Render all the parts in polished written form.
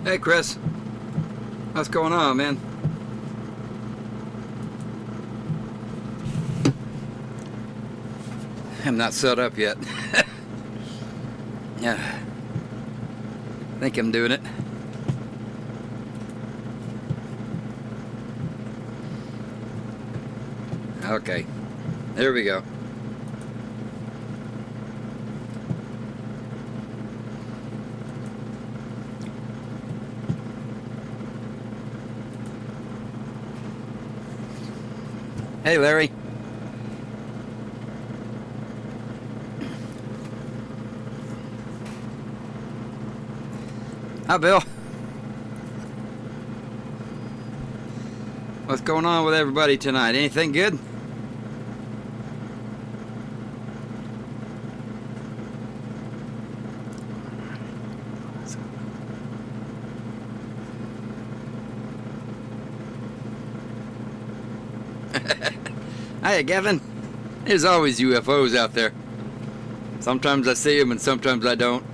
Hey Chris, what's going on, man? I'm not set up yet. Yeah, I think I'm doing it. Okay, there we go. Hey Larry. Hi Bill. What's going on with everybody tonight? Anything good? Hiya Gavin. There's always UFOs out there. Sometimes I see them and sometimes I don't.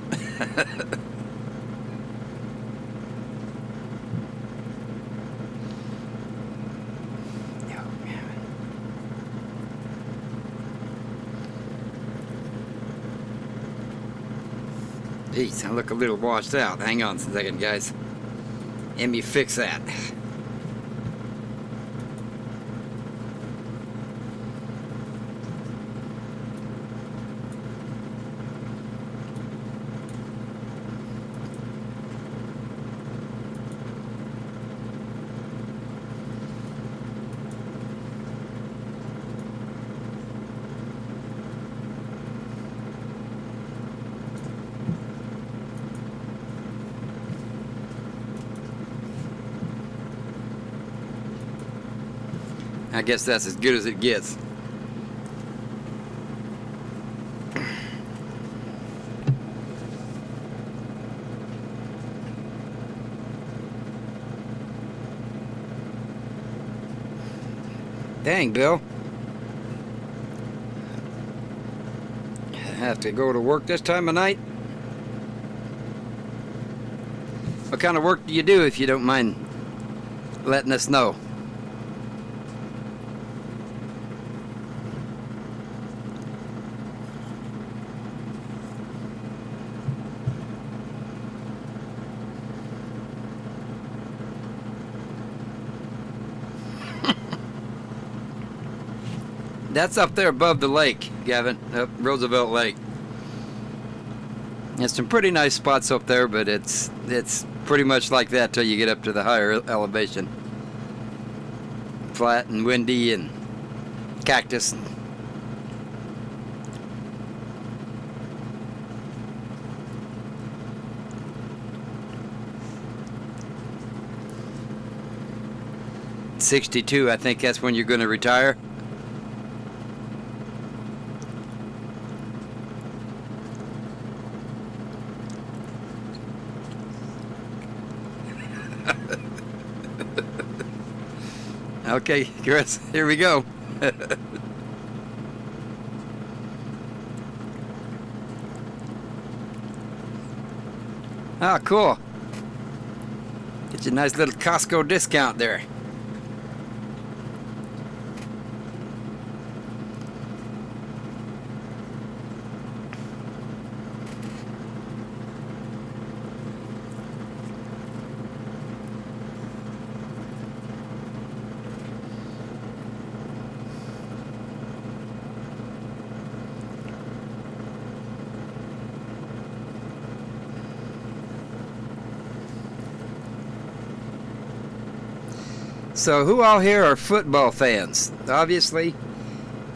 Jeez, I look a little washed out. Hang on a second, guys. Let me fix that. I guess that's as good as it gets. Dang, Bill. I have to go to work this time of night? What kind of work do you do, if you don't mind letting us know? That's up there above the lake, Gavin, up Roosevelt Lake. There's some pretty nice spots up there, but it's pretty much like that till you get up to the higher elevation. Flat and windy and cactus. '62, I think that's when you're going to retire. Okay, Chris, here we go. Ah, cool. Get you a nice little Costco discount there. So who all here are football fans? Obviously,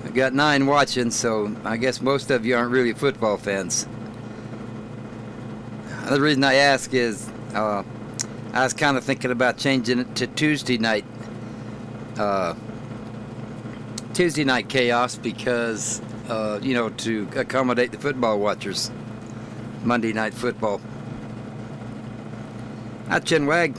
I've got 9 watching, so I guess most of you aren't really football fans. The reason I ask is I was kind of thinking about changing it to Tuesday night chaos because, you know, to accommodate the football watchers. Monday Night Football. Hi, Chinwag.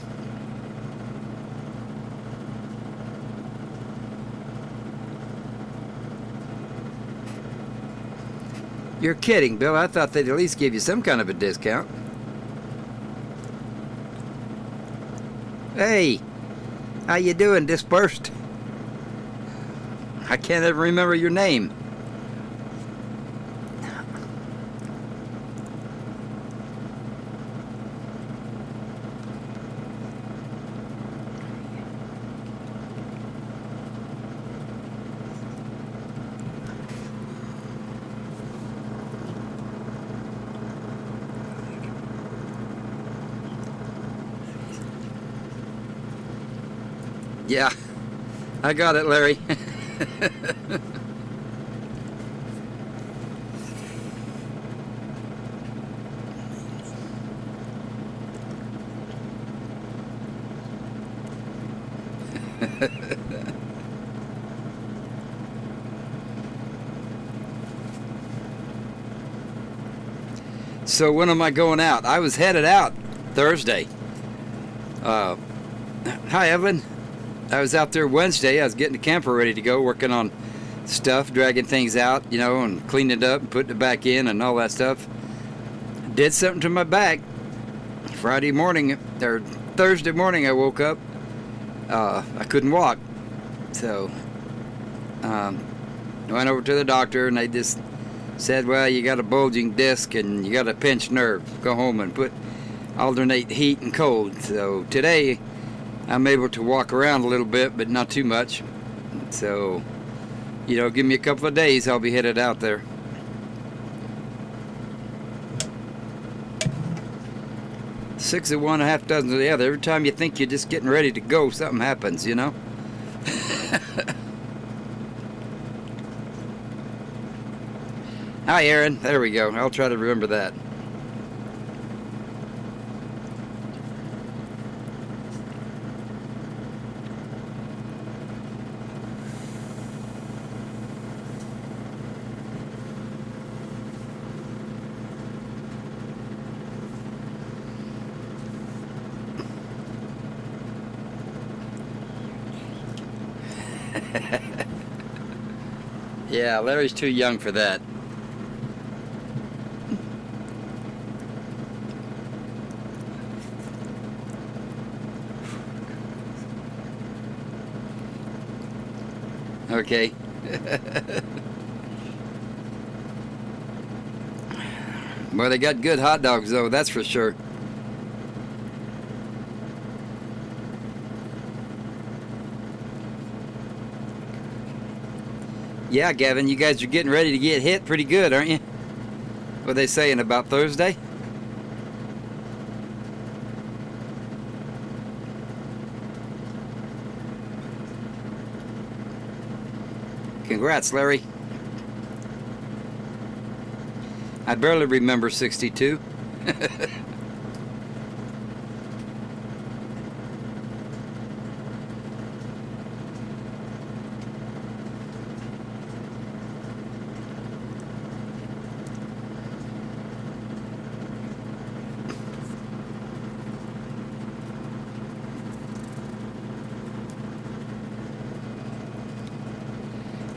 You're kidding, Bill. I thought they'd at least give you some kind of a discount. Hey, how you doing, Dispersed? I can't ever remember your name. Yeah, I got it, Larry. So when am I going out? I was headed out Thursday. Hi, Evelyn. I was out there Wednesday. I was getting the camper ready to go, working on stuff, dragging things out, you know, and cleaning it up and putting it back in and all that stuff. Did something to my back. Friday morning, or Thursday morning, I woke up. I couldn't walk. So I went over to the doctor, and they just said, well, you got a bulging disc and you got a pinched nerve. Go home and alternate heat and cold. So today, I'm able to walk around a little bit, but not too much. So, you know, give me a couple of days, I'll be headed out there. Six of one, a half dozen of the other. Every time you think you're just getting ready to go, something happens, you know? Hi, Aaron. There we go. I'll try to remember that. Yeah, Larry's too young for that. Okay. Well, they got good hot dogs, though, that's for sure. Yeah, Gavin, you guys are getting ready to get hit pretty good, aren't you? What are they saying about Thursday? Congrats, Larry. I barely remember 62.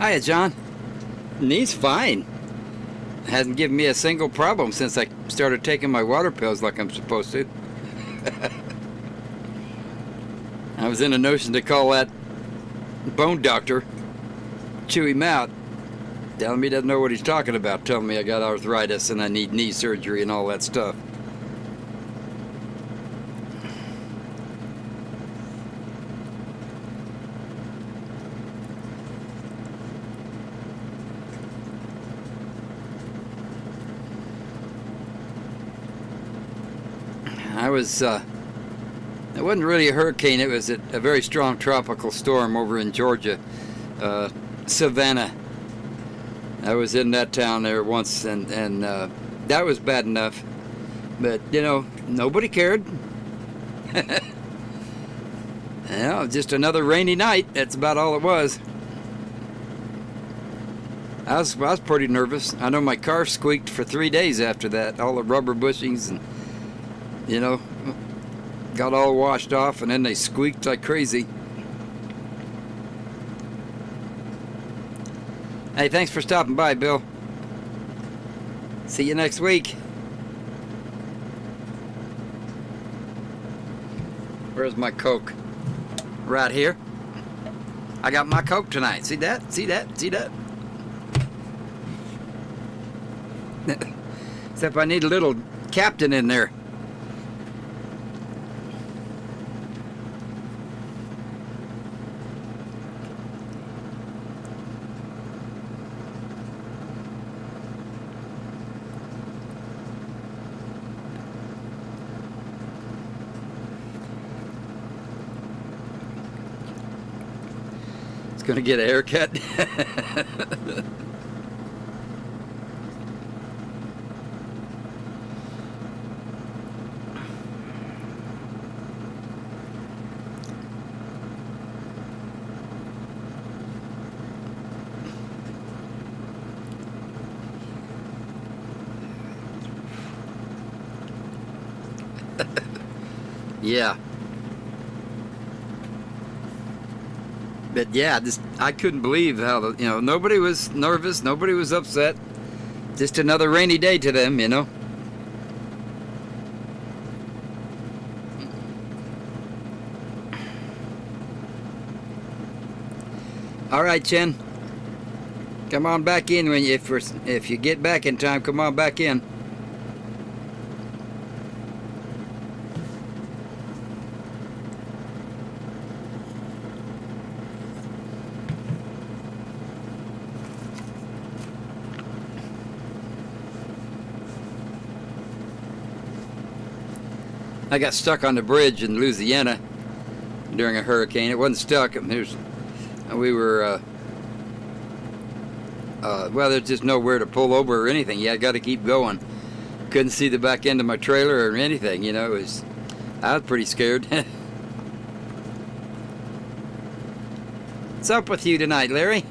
Hiya, John. Knee's fine. Hasn't given me a single problem since I started taking my water pills like I'm supposed to. I was in a notion to call that bone doctor, chew him out, telling me he doesn't know what he's talking about, telling me I got arthritis and I need knee surgery and all that stuff. It wasn't really a hurricane, it was a very strong tropical storm over in Georgia, Savannah. I was in that town there once, and that was bad enough. But, you know, nobody cared. You know, just another rainy night, that's about all it was. I was pretty nervous. I know my car squeaked for 3 days after that, all the rubber bushings and, you know, got all washed off, and then they squeaked like crazy. Hey, thanks for stopping by, Bill. See you next week. Where's my Coke? Right here. I got my Coke tonight. See that? See that? See that? Except I need a little captain in there. Gonna get a haircut. Yeah. But yeah, I couldn't believe how, nobody was nervous, nobody was upset. Just another rainy day to them, All right, Chen. Come on back in when if you get back in time, come on back in. I got stuck on the bridge in Louisiana during a hurricane. It wasn't stuck. We were, well, there's just nowhere to pull over or anything. Yeah, I got to keep going. Couldn't see the back end of my trailer or anything, I was pretty scared. What's up with you tonight, Larry?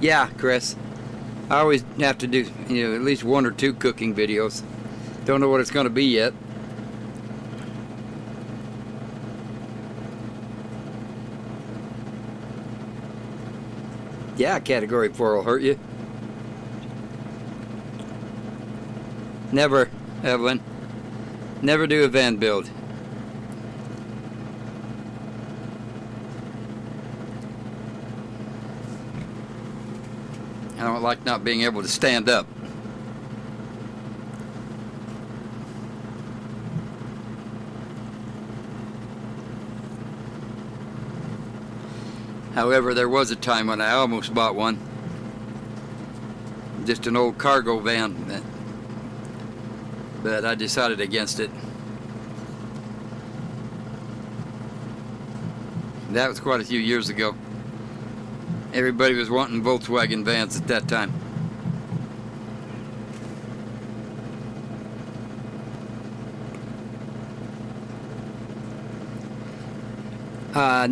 Yeah, Chris. I always have to do, at least 1 or 2 cooking videos. Don't know what it's going to be yet. Yeah, Category 4 will hurt you. Never, Evelyn. Never do a van build. I don't like not being able to stand up. However, there was a time when I almost bought one. Just an old cargo van. But I decided against it. That was quite a few years ago. Everybody was wanting Volkswagen vans at that time.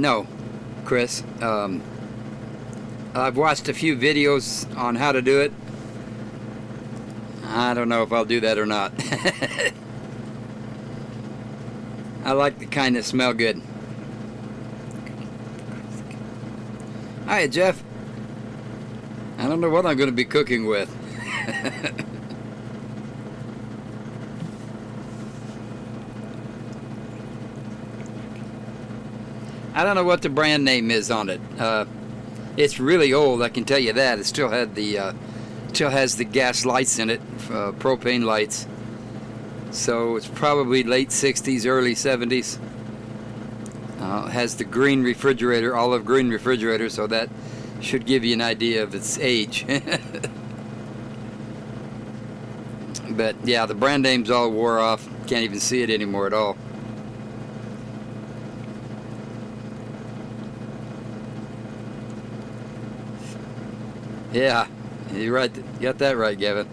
No, Chris. I've watched a few videos on how to do it. I don't know if I'll do that or not. I like the kind that smell good. Hi, Jeff. I don't know what I'm going to be cooking with. I don't know what the brand name is on it. It's really old, I can tell you that. It still has the gas lights in it, propane lights. So it's probably late 60s, early 70s. Has the green refrigerator, olive green refrigerator, so that should give you an idea of its age. But yeah, the brand name's all wore off. Can't even see it anymore at all. Yeah, you're right. You got that right, Gavin.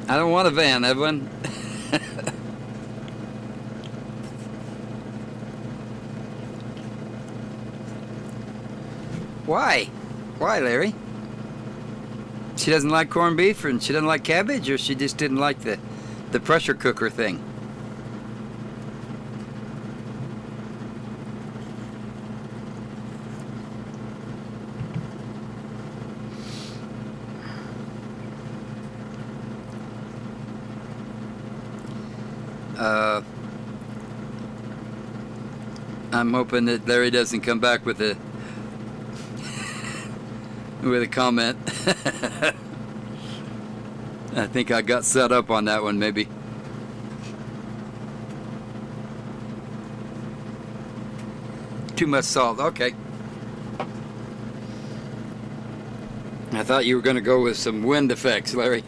I don't want a van, Evelyn. Why? Why, Larry? She doesn't like corned beef, and she doesn't like cabbage, or she just didn't like the pressure cooker thing? Uh, I'm hoping that Larry doesn't come back with a comment. I think I got set up on that one, maybe. Too much salt. Okay. I thought you were going to go with some wind effects, Larry.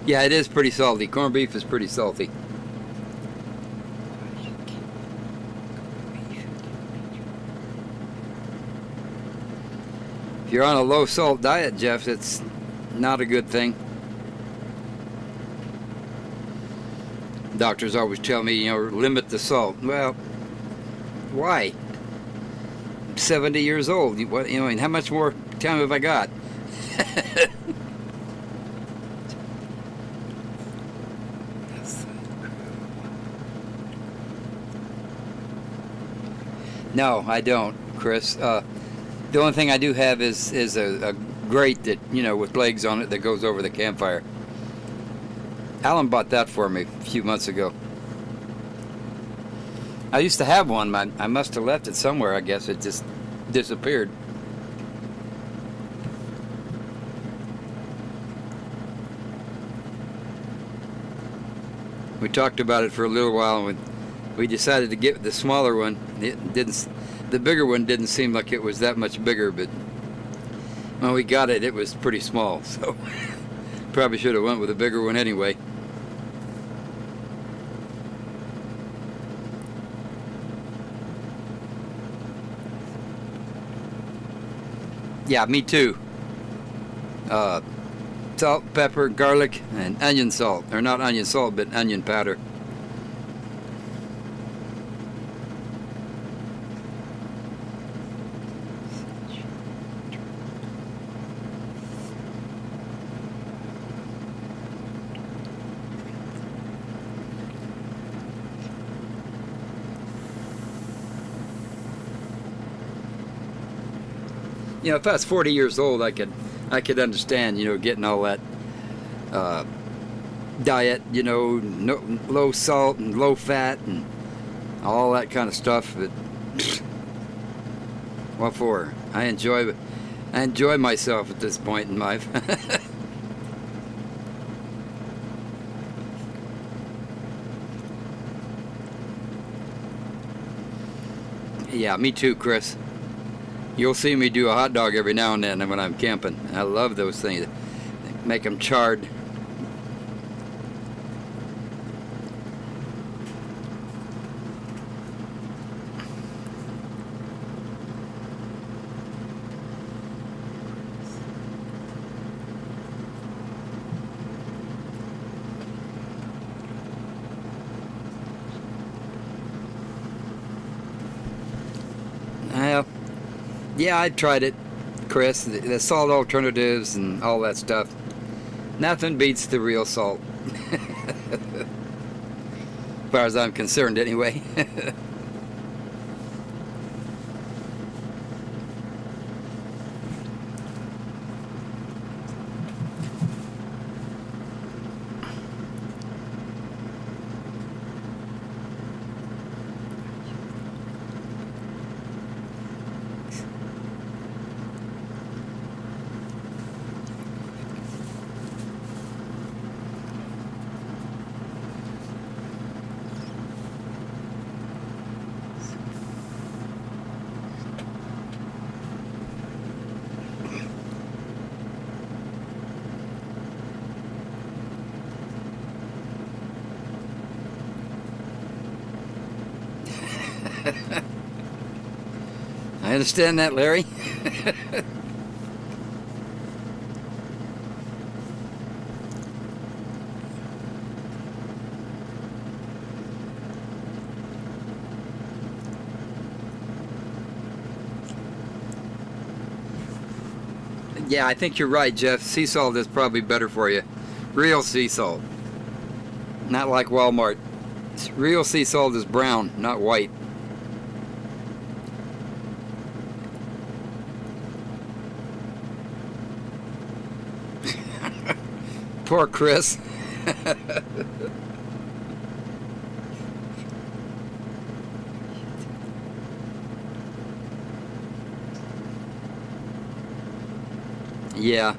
Yeah, it is pretty salty. Corned beef is pretty salty. If you're on a low salt diet, Jeff, it's not a good thing. Doctors always tell me, you know, limit the salt. Well, why? I'm 70 years old. What, you know, and how much more time have I got? No, I don't, Chris. The only thing I do have is a grate that, you know, with legs on it that goes over the campfire. Alan bought that for me a few months ago. I used to have one. I must have left it somewhere. I guess it just disappeared. We talked about it for a little while, and we decided to get the smaller one. The bigger one didn't seem like it was that much bigger, but when we got it, it was pretty small. So probably should have went with a bigger one anyway. Yeah, me too. Salt, pepper, garlic, and onion salt. Or not onion salt, but onion powder. You know, if I was 40 years old, I could understand, you know, getting all that diet, you know, no, low salt and low fat and all that kind of stuff. But what for? I enjoy myself at this point in life. Yeah, me too, Chris. You'll see me do a hot dog every now and then when I'm camping. I love those things. Make them charred. Well, yeah, I tried it, Chris. The salt alternatives and all that stuff. Nothing beats the real salt. As far as I'm concerned, anyway. I understand that, Larry. Yeah, I think you're right, Jeff. Sea salt is probably better for you. Real sea salt. Not like Walmart. Real sea salt is brown, not white. Poor Chris. Yeah,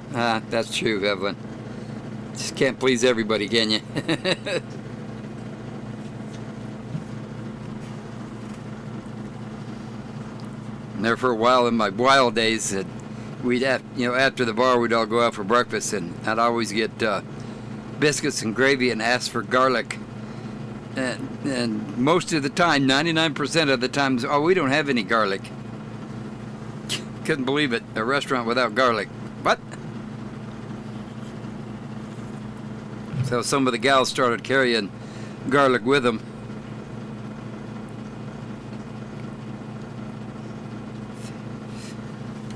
that's true, Evelyn. Just can't please everybody, can you? And there for a while in my wild days, we'd have, after the bar, we'd all go out for breakfast, and I'd always get biscuits and gravy and ask for garlic. And most of the time, 99% of the time, oh, we don't have any garlic. Couldn't believe it. A restaurant without garlic. What? So some of the gals started carrying garlic with them.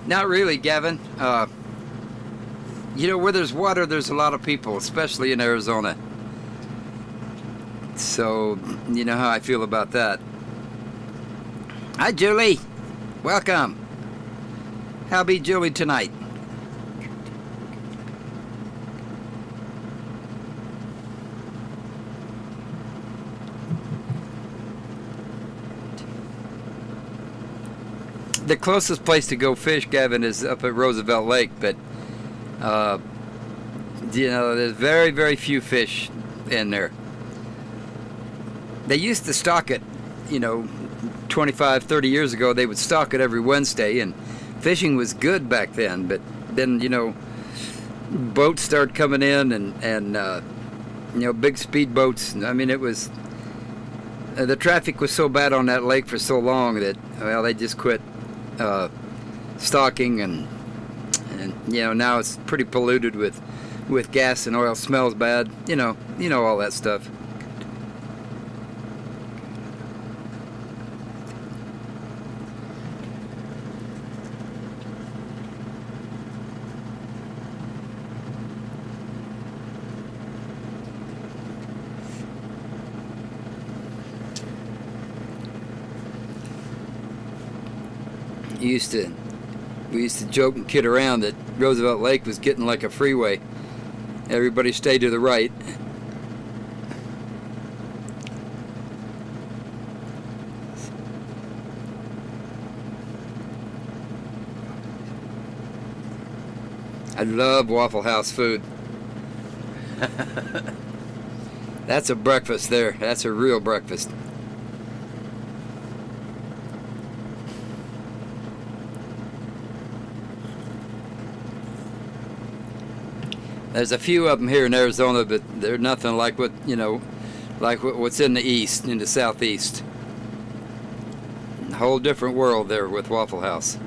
Not really, Gavin. Where there's water, there's a lot of people, especially in Arizona. So, you know how I feel about that. Hi, Julie. Welcome. How be Julie tonight? The closest place to go fish, Gavin, is up at Roosevelt Lake, but there's very, very few fish in there. They used to stock it, 25, 30 years ago. They would stock it every Wednesday, and fishing was good back then. But then, boats started coming in, and big speed boats. I mean, it was the traffic was so bad on that lake for so long that, well, they just quit stocking, and now it's pretty polluted with gas and oil. Smells bad, all that stuff. We used to joke and kid around that Roosevelt Lake was getting like a freeway. Everybody stayed to the right. I love Waffle House food. That's a breakfast there. That's a real breakfast. There's a few of them here in Arizona, but they're nothing like what's in the east, in the southeast. A whole different world there with Waffle House.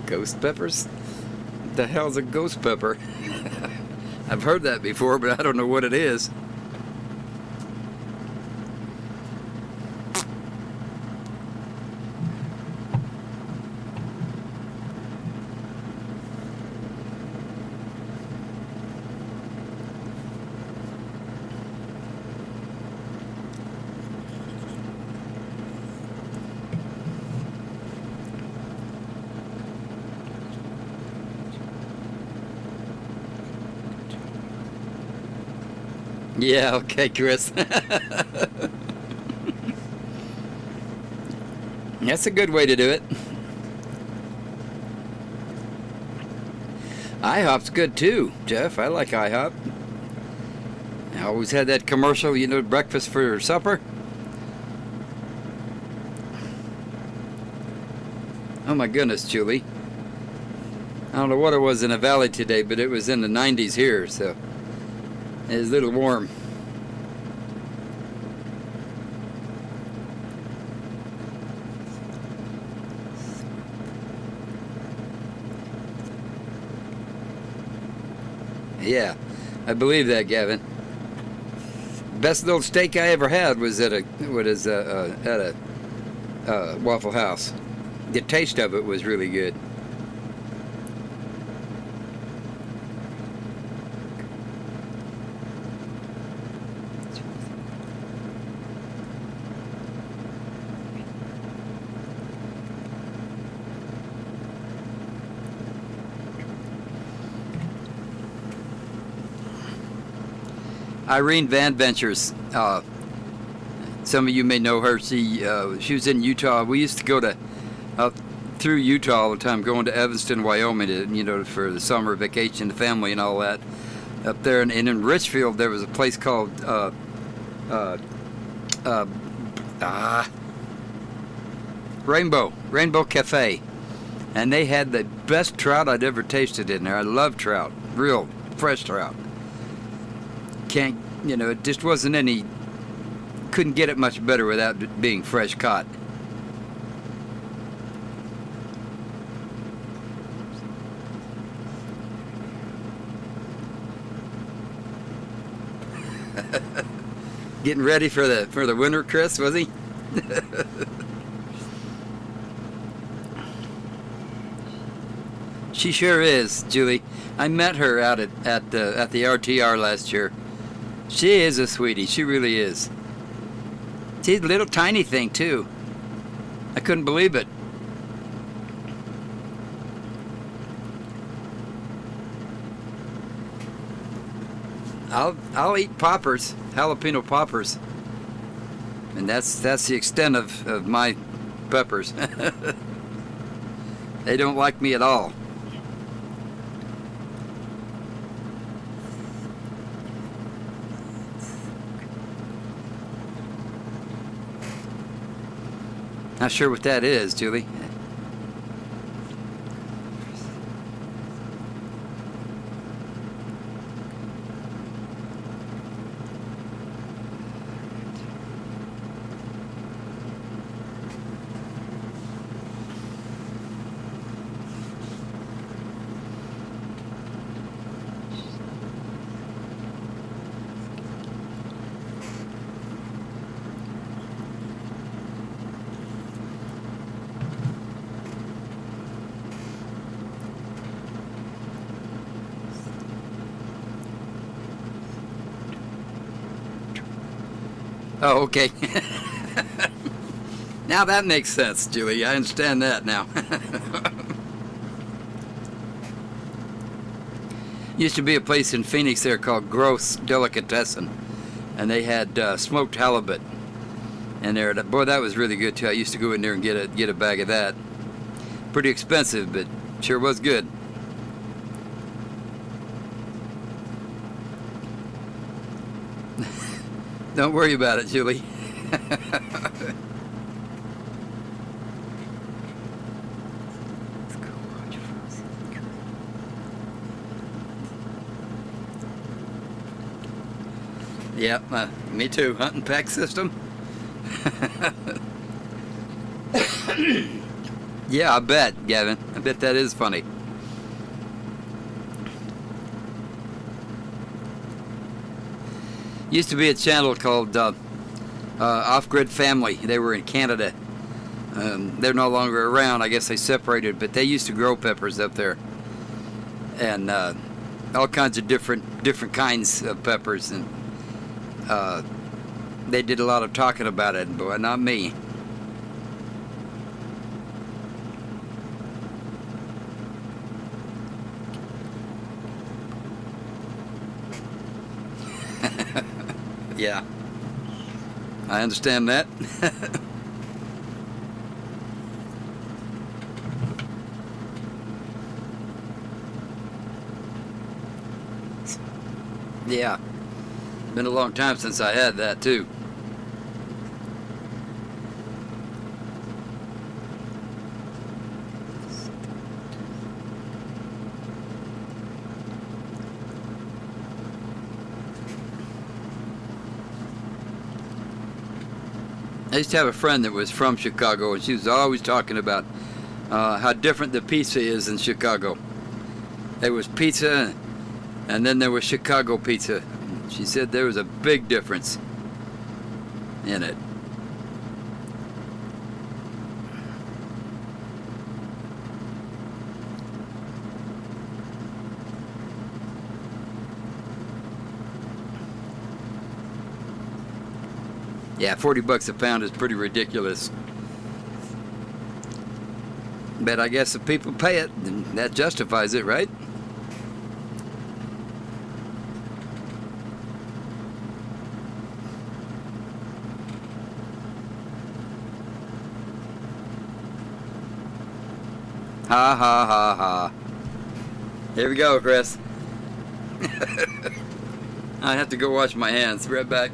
Ghost peppers? What the hell's a ghost pepper? I've heard that before, but I don't know what it is. Yeah, okay, Chris. That's a good way to do it. IHOP's good too, Jeff. I like IHOP. I always had that commercial, breakfast for supper. Oh my goodness, Julie. I don't know what it was in the valley today, but it was in the 90s here, so it's a little warm. Yeah, I believe that, Gavin. Best little steak I ever had was at a Waffle House. The taste of it was really good. Irene Van Ventures. Some of you may know her. She was in Utah. We used to go to through Utah all the time, going to Evanston, Wyoming, to, for the summer vacation, the family and all that. Up there, and in Richfield, there was a place called Rainbow Cafe, and they had the best trout I'd ever tasted in there. I love trout, real fresh trout. It just wasn't any, couldn't get it much better without it being fresh caught. Getting ready for the winter, Chris, was he? She sure is, Julie. I met her out at the RTR last year. She is a sweetie. She really is. She's a little tiny thing too. I couldn't believe it. I'll eat poppers, jalapeno poppers, and that's the extent of my peppers. They don't like me at all. Not sure what that is, Julie. Oh, okay. Now that makes sense, Julie. I understand that now. Used to be a place in Phoenix there called Gross Delicatessen, and they had smoked halibut in there. Boy, that was really good too. I used to go in there and get a bag of that. Pretty expensive, but sure was good. Don't worry about it, Julie. Yeah, me too. Hunt and peck system. Yeah, I bet, Gavin. I bet that is funny. Used to be a channel called Off-Grid Family. They were in Canada. They're no longer around. I guess they separated, but they used to grow peppers up there, and all kinds of different kinds of peppers, and they did a lot of talking about it. Boy, not me. Yeah, I understand that. Yeah, been a long time since I had that too. I used to have a friend that was from Chicago, and she was always talking about how different the pizza is in Chicago. There was pizza, and then there was Chicago pizza. She said there was a big difference in it. Yeah, 40 bucks a pound is pretty ridiculous. But I guess if people pay it, then that justifies it, right? Ha ha ha ha. Here we go, Chris. I have to go wash my hands. Right back.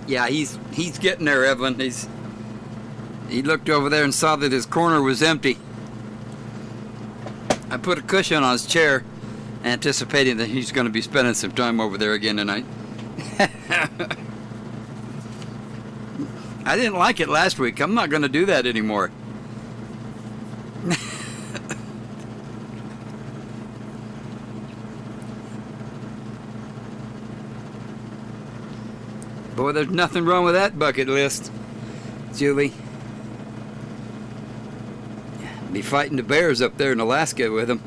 Yeah, he's getting there, Evelyn. He looked over there and saw that his corner was empty. I put a cushion on his chair, anticipating that he's going to be spending some time over there again tonight. I didn't like it last week. I'm not going to do that anymore. Boy, there's nothing wrong with that bucket list, Julie. Be fighting the bears up there in Alaska with them.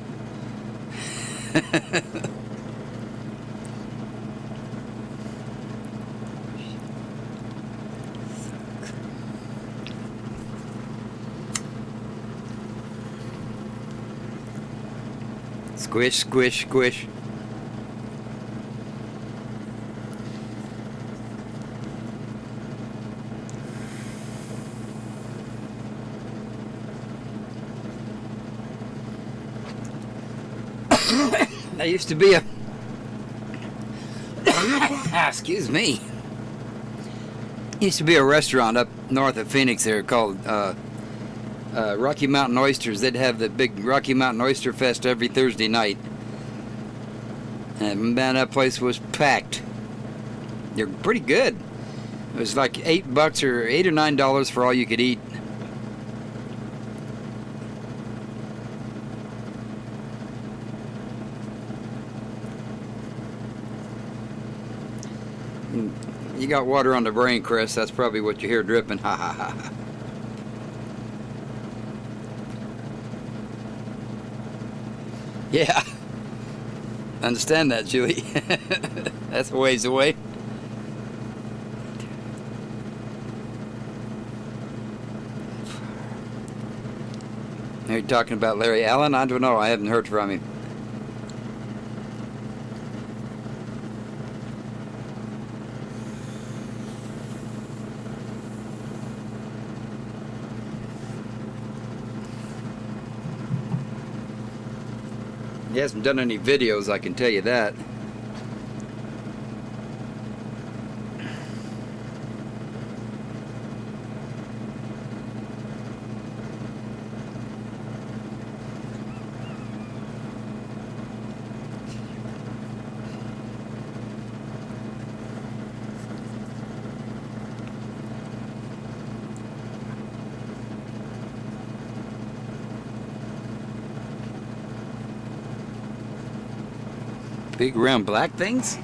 Squish, squish, squish. There used to be a excuse me. Used to be a restaurant up north of Phoenix there called Rocky Mountain Oysters. They'd have the big Rocky Mountain Oyster Fest every Thursday night. And man, that place was packed. They're pretty good. It was like $8 or $8 or $9 for all you could eat. You got water on the brain, Chris. That's probably what you hear dripping. Ha ha ha. Yeah. Understand that, Julie. That's a ways away. Are you talking about Larry Allen? I don't know. I haven't heard from him. He hasn't done any videos, I can tell you that. Big round black things?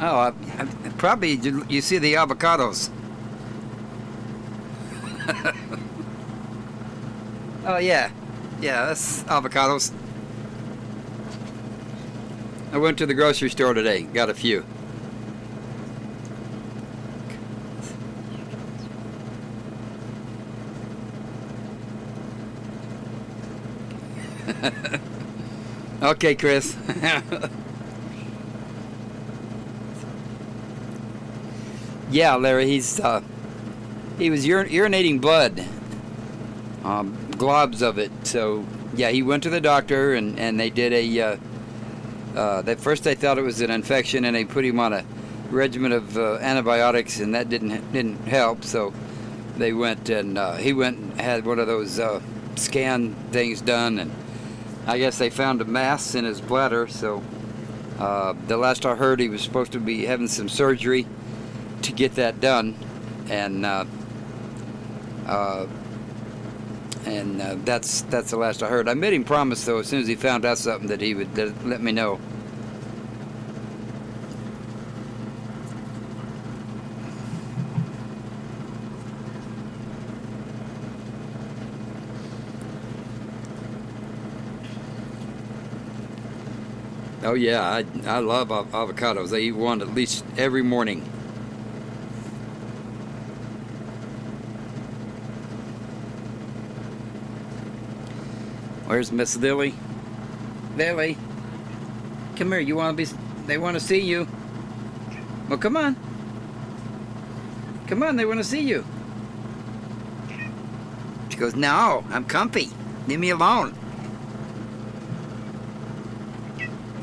Oh, probably you see the avocados. Oh yeah, yeah, that's avocados. I went to the grocery store today, got a few. Okay, Chris. Yeah, Larry, he was urinating blood, globs of it. So yeah, he went to the doctor and they did at first they thought it was an infection and they put him on a regimen of antibiotics, and that didn't help. So they went and he went and had one of those scan things done, and I guess they found a mass in his bladder. So the last I heard, he was supposed to be having some surgery to get that done, and that's the last I heard. I made him promise, though, as soon as he found out something, that he would let me know. Oh yeah, I love avocados. I eat one at least every morning. Where's Miss Lily? Lily, come here. You want to be? They want to see you. Well, come on. Come on, they want to see you. She goes, no, I'm comfy. Leave me alone.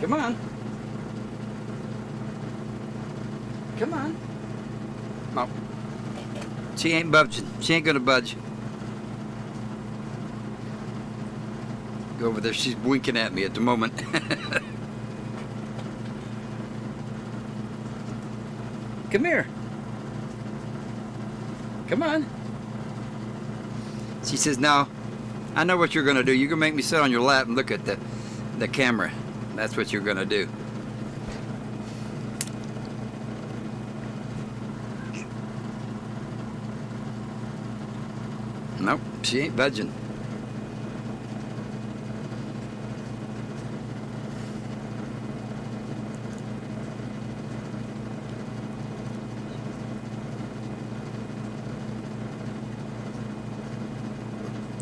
Come on. Come on. Oh. She ain't budging. She ain't gonna budge. Go over there. She's winking at me at the moment. Come here. Come on. She says, no, I know what you're gonna do. You're gonna make me sit on your lap and look at the camera. That's what you're gonna do. Nope, she ain't budging.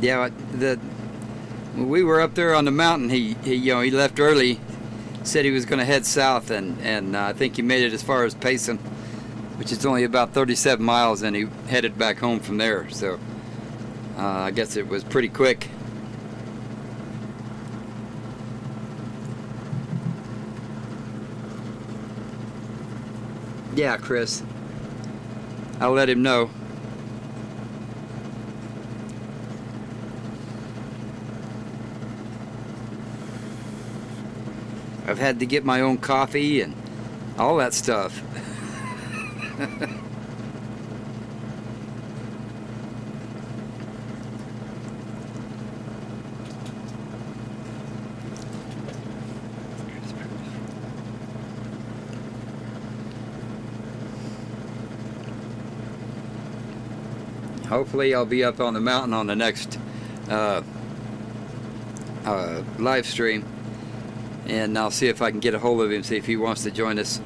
Yeah, when we were up there on the mountain, he left early, said he was going to head south, and I think he made it as far as Payson, which is only about 37 miles, and he headed back home from there. So I guess it was pretty quick. Yeah, Chris, I'll let him know. I've had to get my own coffee and all that stuff. Hopefully I'll be up on the mountain on the next live stream. And I'll see if I can get a hold of him, see if he wants to join us.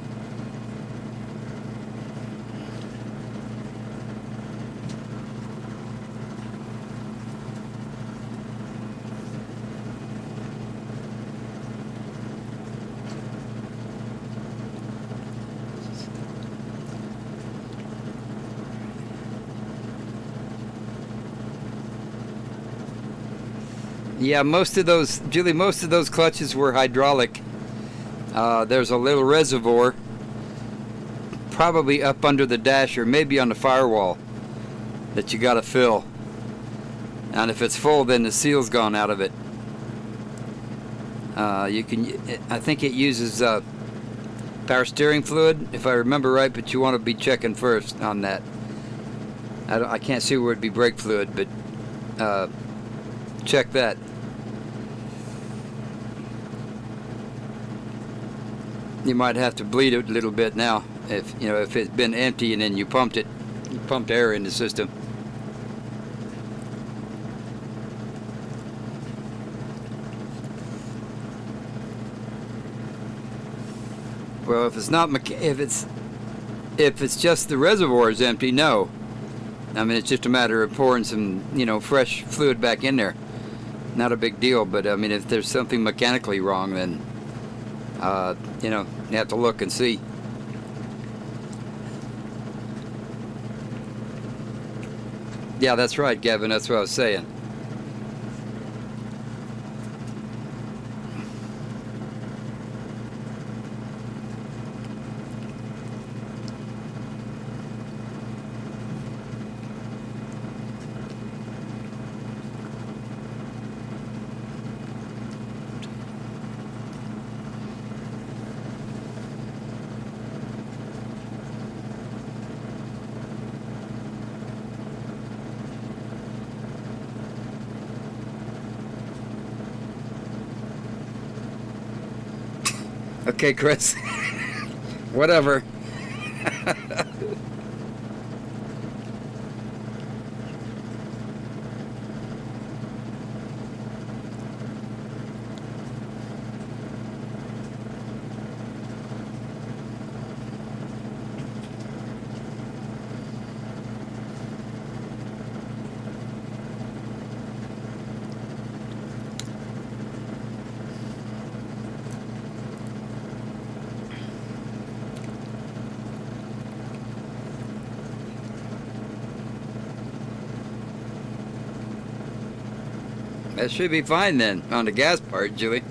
Yeah, most of those, Julie, most of those clutches were hydraulic. There's a little reservoir probably up under the dash or maybe on the firewall that you got to fill. And if it's full, then the seal's gone out of it. I think it uses power steering fluid, if I remember right, but you want to be checking first on that. I can't see where it'd be brake fluid, but check that. You might have to bleed it a little bit now if if it's been empty and then you pumped air in the system. Well, if it's not if it's just the reservoir is empty, no. I mean, it's just a matter of pouring some fresh fluid back in there. Not a big deal, but I mean, if there's something mechanically wrong, then you have to look and see. Yeah, that's right, Gavin. That's what I was saying. Okay, Chris. Whatever. That should be fine then on the gas part, Julie.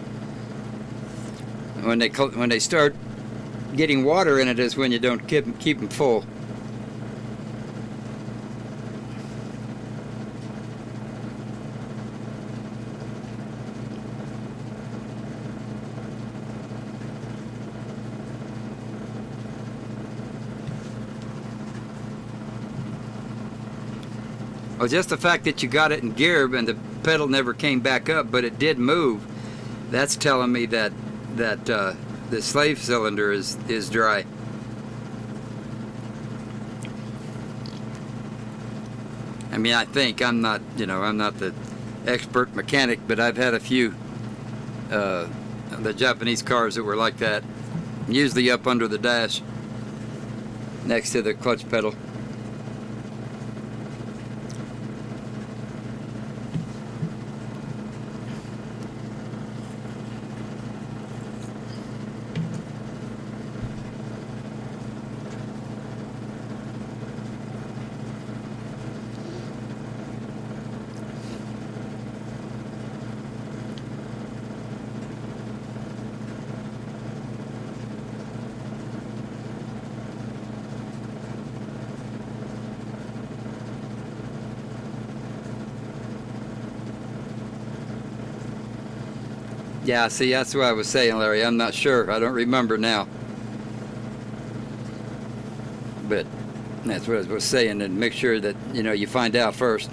When they start getting water in it is when you don't keep them full. Well, just the fact that you got it in gear and the pedal never came back up, but it did move, that's telling me that the slave cylinder is dry. I mean, I think I'm not the expert mechanic, but I've had a few the Japanese cars that were like that, usually up under the dash next to the clutch pedal. Yeah, see, that's what I was saying, Larry. I'm not sure. I don't remember now. But that's what I was saying, and make sure that, you find out first.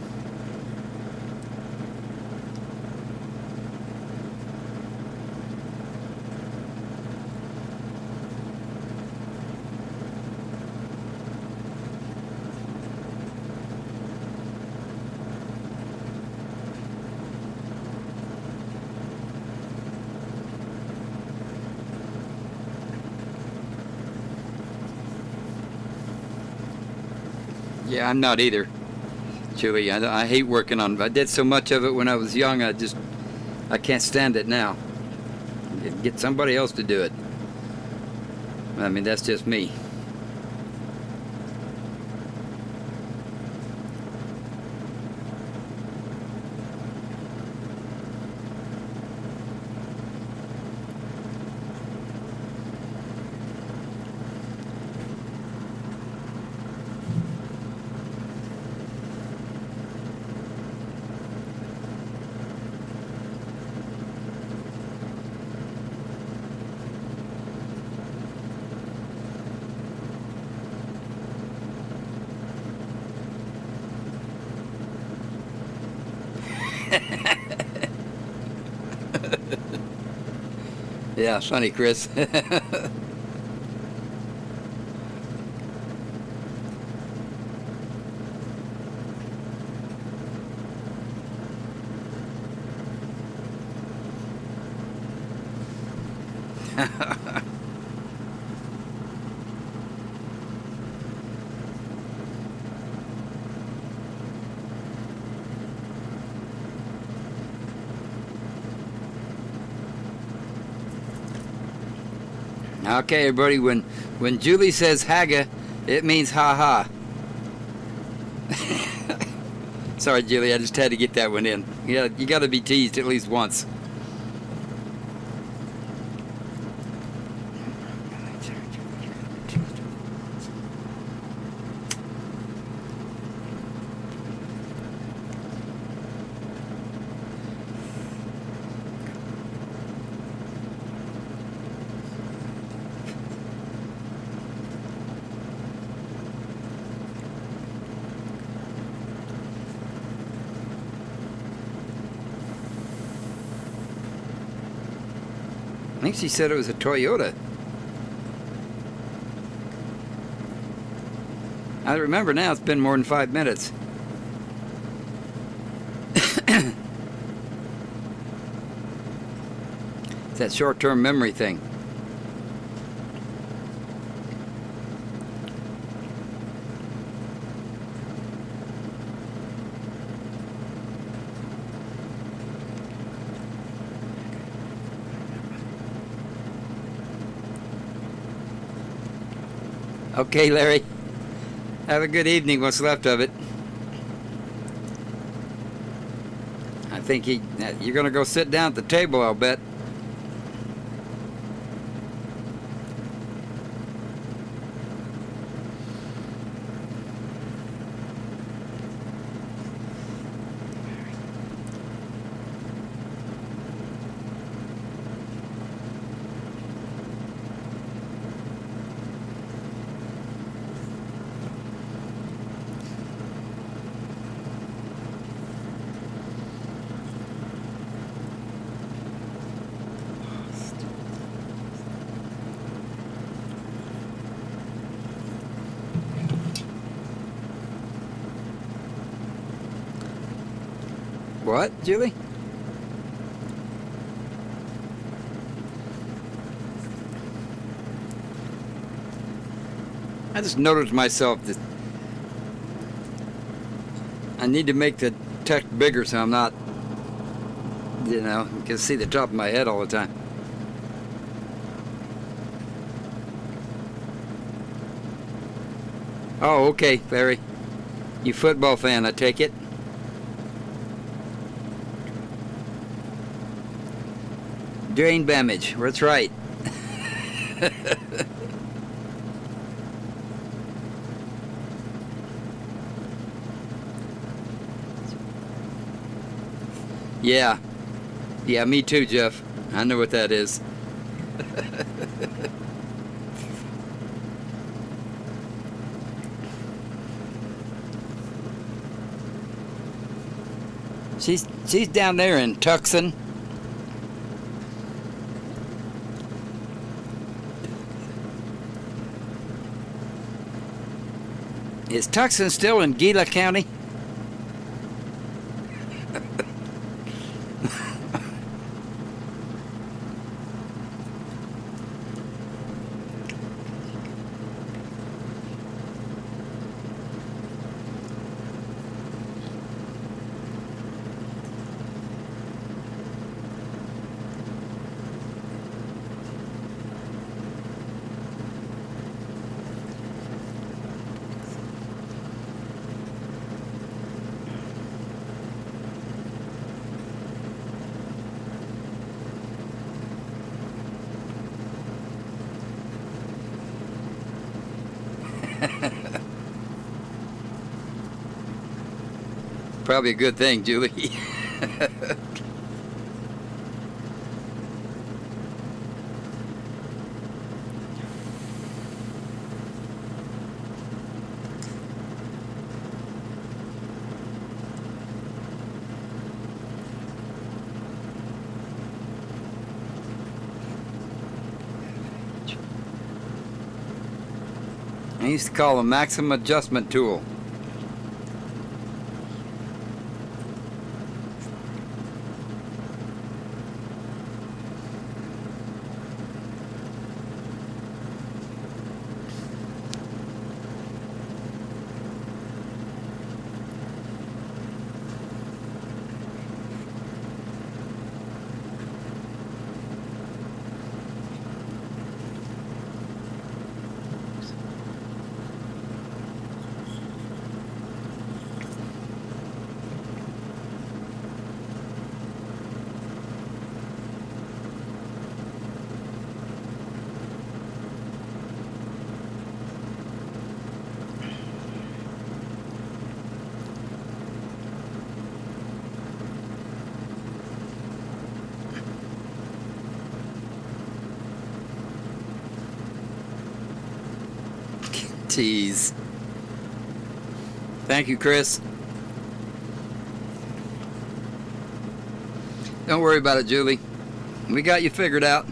Yeah, I'm not either, Chewy. I hate working on. I did so much of it when I was young. I can't stand it now. Get somebody else to do it. I mean, that's just me. Yeah, funny, Chris. Okay, everybody, when Julie says haga, it means ha ha. Sorry, Julie, I just had to get that one in. Yeah, you got to be teased at least once. I think she said it was a Toyota. I remember now, it's been more than 5 minutes. It's that short-term memory thing. Okay, Larry. Have a good evening, what's left of it. I think you're going to go sit down at the table, I'll bet. What, Julie? I just noticed myself that I need to make the text bigger so I'm not, you can see the top of my head all the time. Oh, okay, Larry. You football fan, I take it? Drain damage, that's right. Yeah. Yeah, me too, Jeff. I know what that is. She's down there in Tucson. Is Tucson still in Gila County? Probably a good thing, Julie. I used to call them maximum adjustment tool. Tease. Thank you, Chris. Don't worry about it, Julie. We got you figured out.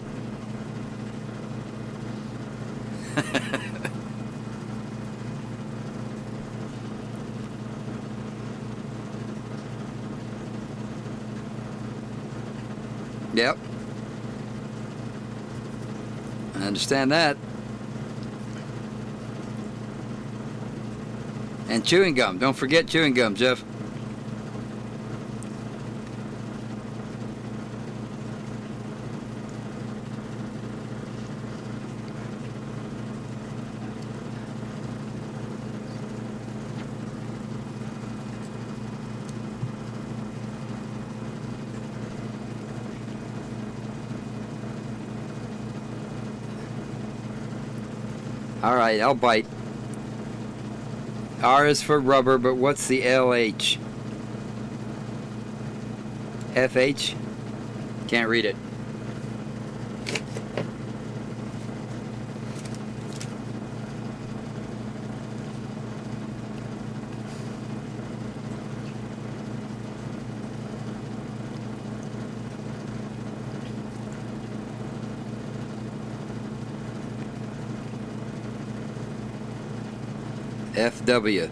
Yep. I understand that. And chewing gum. Don't forget chewing gum, Jeff. All right, I'll bite. R is for rubber, but what's the LH? FH? Can't read it. FW.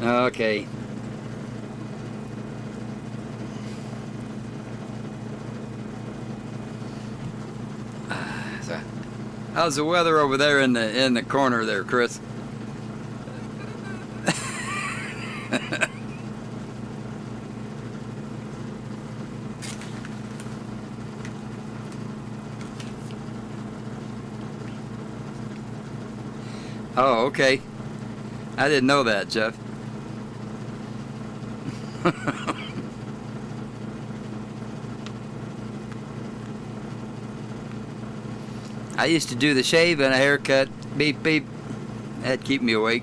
Okay. How's the weather over there in the corner there, Chris? Oh, okay. I didn't know that, Jeff. I used to do the shave and a haircut. Beep, beep. That'd keep me awake.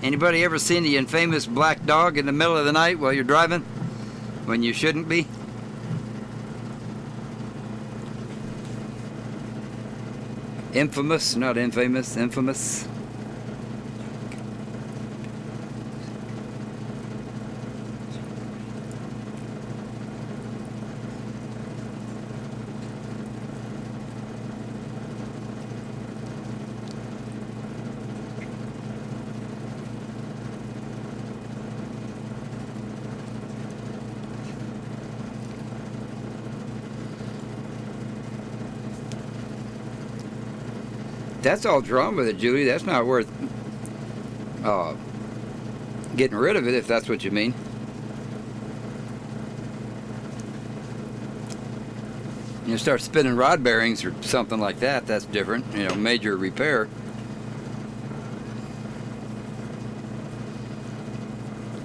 Anybody ever seen the infamous black dog in the middle of the night while you're driving? When you shouldn't be? Infamous, not infamous, infamous. That's all wrong with it, Julie. That's not worth getting rid of it, if that's what you mean. You start spinning rod bearings or something like that, that's different. You know, major repair.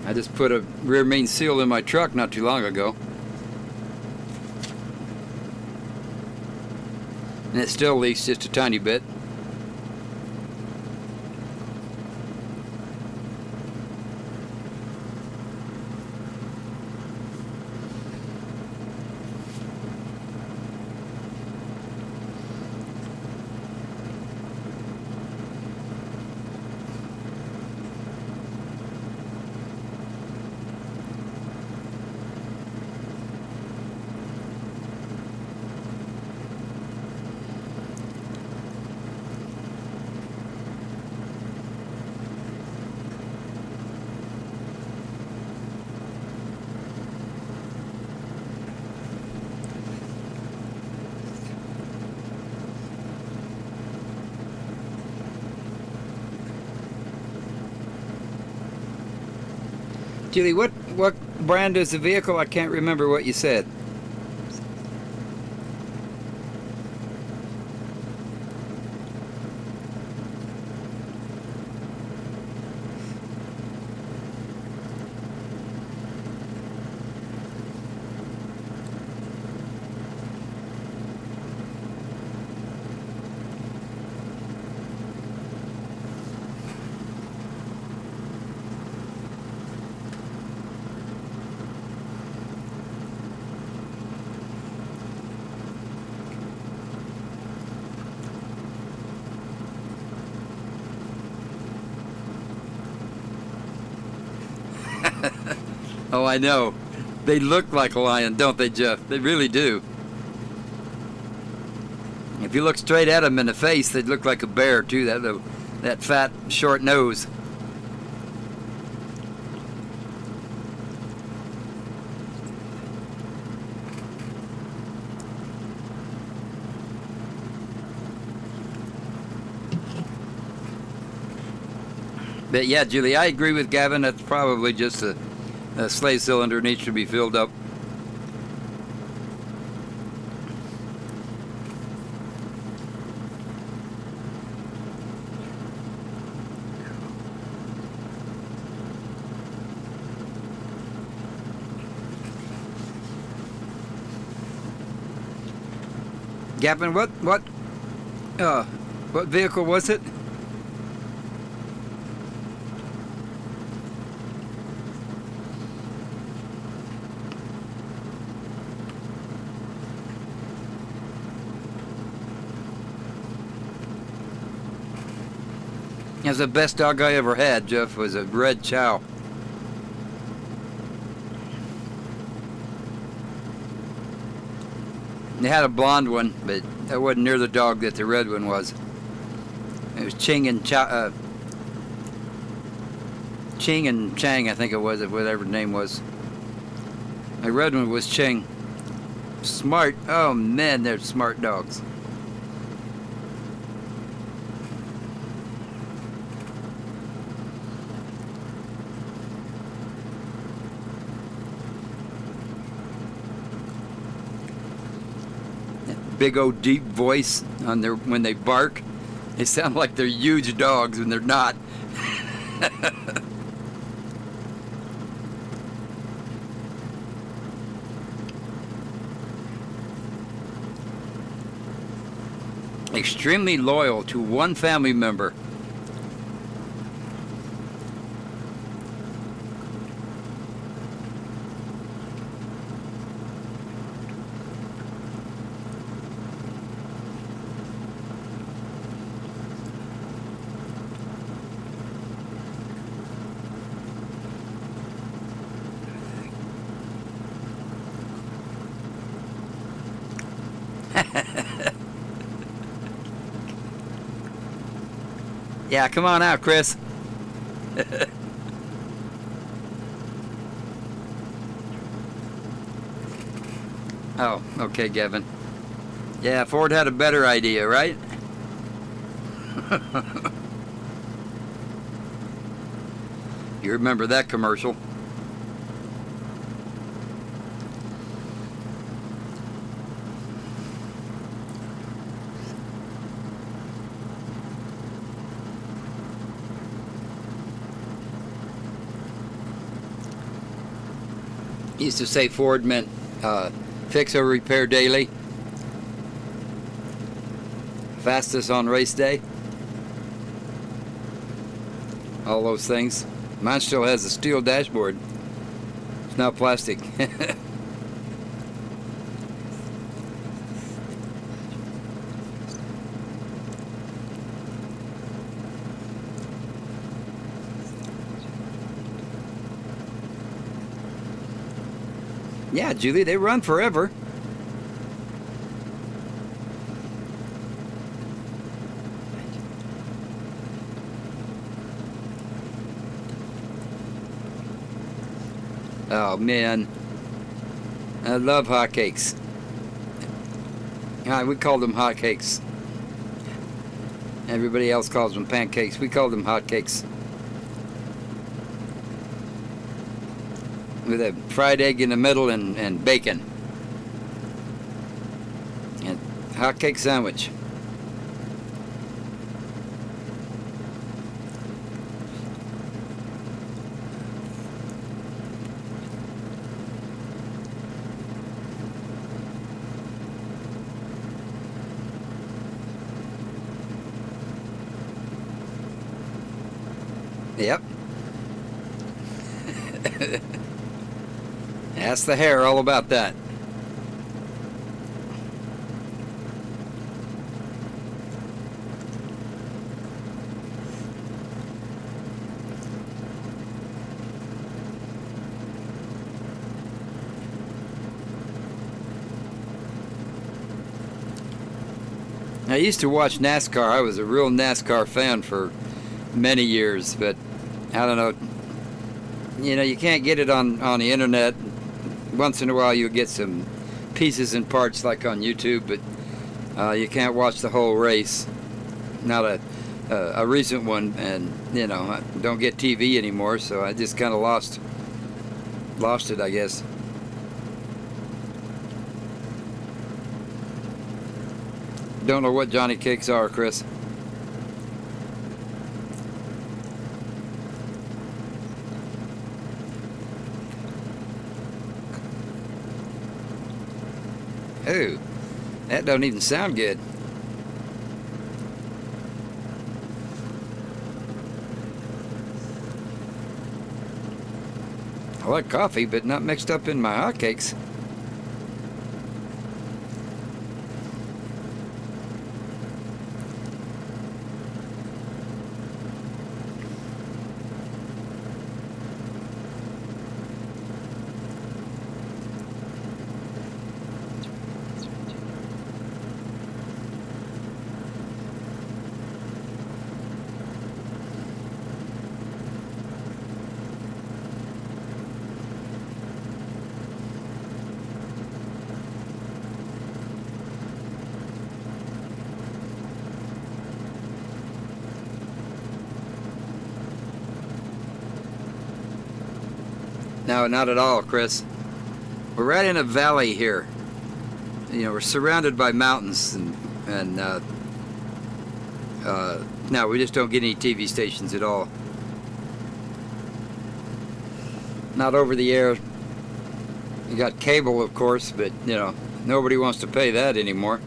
I just put a rear main seal in my truck not too long ago. And it still leaks just a tiny bit. Julie, what brand is the vehicle? I can't remember what you said. Oh, I know. They look like a lion, don't they, Jeff? They really do. If you look straight at them in the face, they'd look like a bear, too. That fat, short nose. But yeah, Julie, I agree with Gavin. That's probably just a slave cylinder needs to be filled up. Gavin, what vehicle was it? It was the best dog I ever had, Jeff, was a red chow. They had a blonde one, but that wasn't near the dog that the red one was. It was Ching and Chang, I think it was, whatever the name was. The red one was Ching. Smart. Oh man, they're smart dogs. Big old deep voice on their when they bark. They sound like they're huge dogs when they're not. Extremely loyal to one family member. Yeah, come on out, Chris. Oh, okay, Gavin. Yeah, Ford had a better idea, right? You remember that commercial? Used to say Ford meant fix or repair daily, fastest on race day, all those things. Mine still has a steel dashboard. It's not plastic. Yeah, Julie, they run forever. Oh man, I love hotcakes. We call them hotcakes. Everybody else calls them pancakes. We call them hotcakes. with a fried egg in the middle and bacon. And hotcake sandwich. Yep. Ask the hair all about that. I used to watch NASCAR. I was a real NASCAR fan for many years, but I don't know. You know, you can't get it on the internet. Once in a while you'll get some pieces and parts like on YouTube, but you can't watch the whole race. Not a recent one, and you know, I don't get TV anymore, so I just kind of lost it, I guess. Don't know what Johnny cakes are, Chris. Ooh, that don't even sound good. I like coffee, but not mixed up in my hotcakes. No, not at all, Chris. We're right in a valley here. You know, we're surrounded by mountains, and no, we just don't get any TV stations at all. Not over the air. You got cable, of course, but you know, nobody wants to pay that anymore.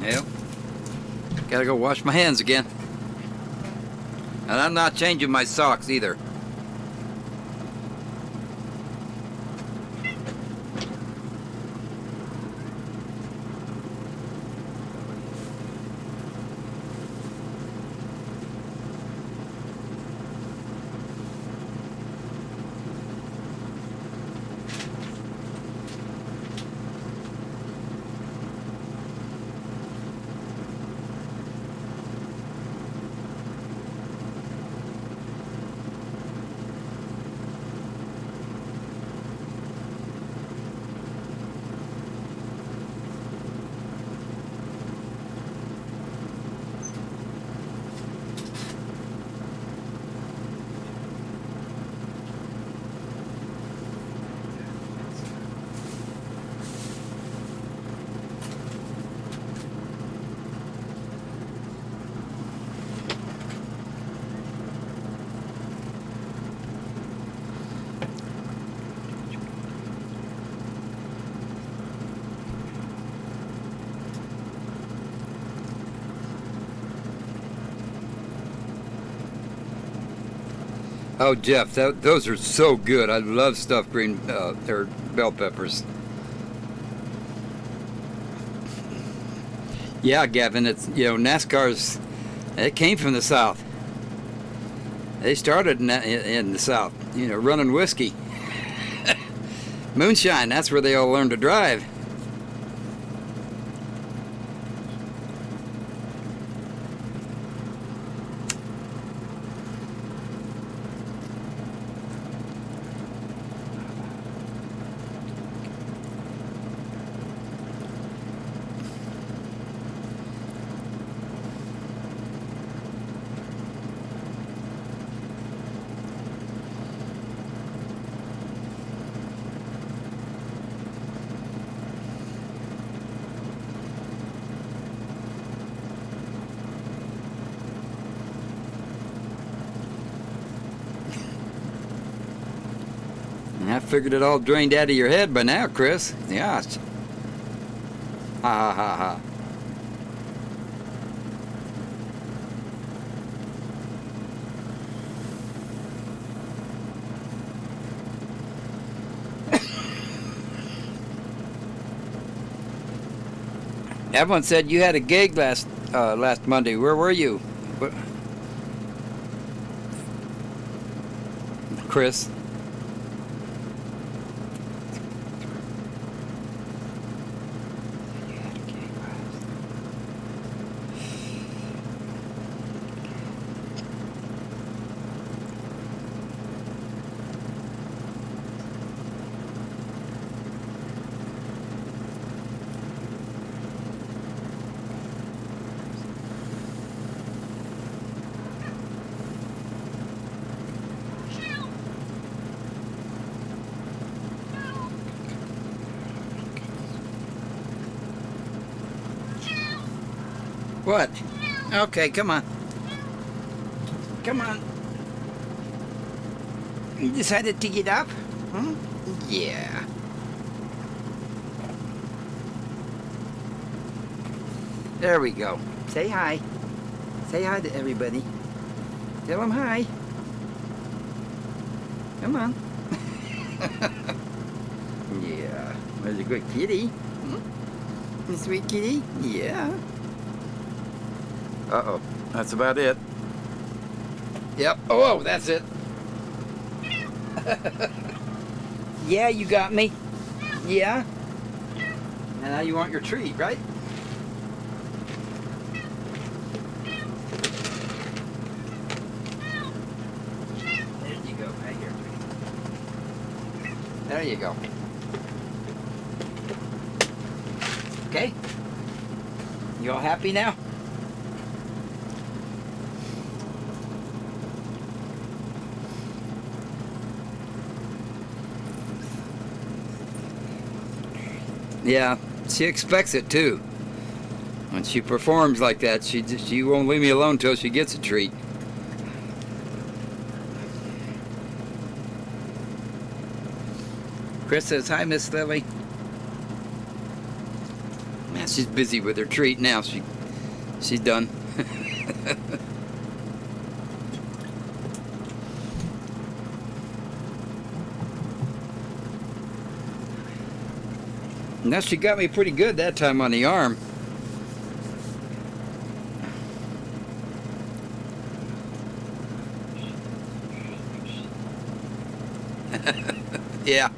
Yep. Gotta go wash my hands again. And I'm not changing my socks either. Oh, Jeff, those are so good. I love stuffed green or bell peppers. Yeah, Gavin, it's, you know, NASCAR's, it came from the South. They started in the South, you know, running whiskey. Moonshine, that's where they all learn to drive. I figured it all drained out of your head by now, Chris. Gosh. Ha ha ha ha. Evelyn said you had a gig last Monday. Where were you? Chris. What? Okay, come on. Come on. You decided to get up? Hmm? Yeah. There we go. Say hi. Say hi to everybody. Tell them hi. Come on. Yeah. There's a good kitty. Hmm? A sweet kitty? Yeah. Uh-oh. That's about it. Yep. Oh, that's it. Yeah, you got me. Yeah. And now you want your treat, right? There you go. Right here. There you go. Okay. You all happy now? Yeah, she expects it too. When she performs like that, she won't leave me alone until she gets a treat. Chris says, hi, Miss Lily. Man, she's busy with her treat now. She's done. Now she got me pretty good that time on the arm. Yeah.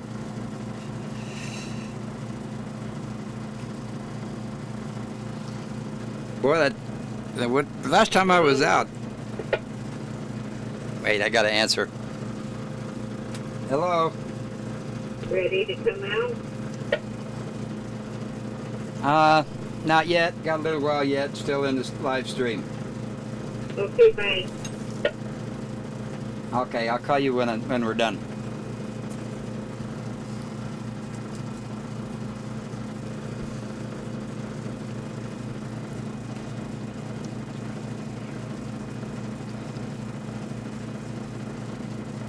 Boy, the last time I was out. Wait, I gotta answer. Hello. Ready to come out? Not yet. Got a little while yet. Still in this live stream. Okay, bye. Okay, I'll call you when we're done.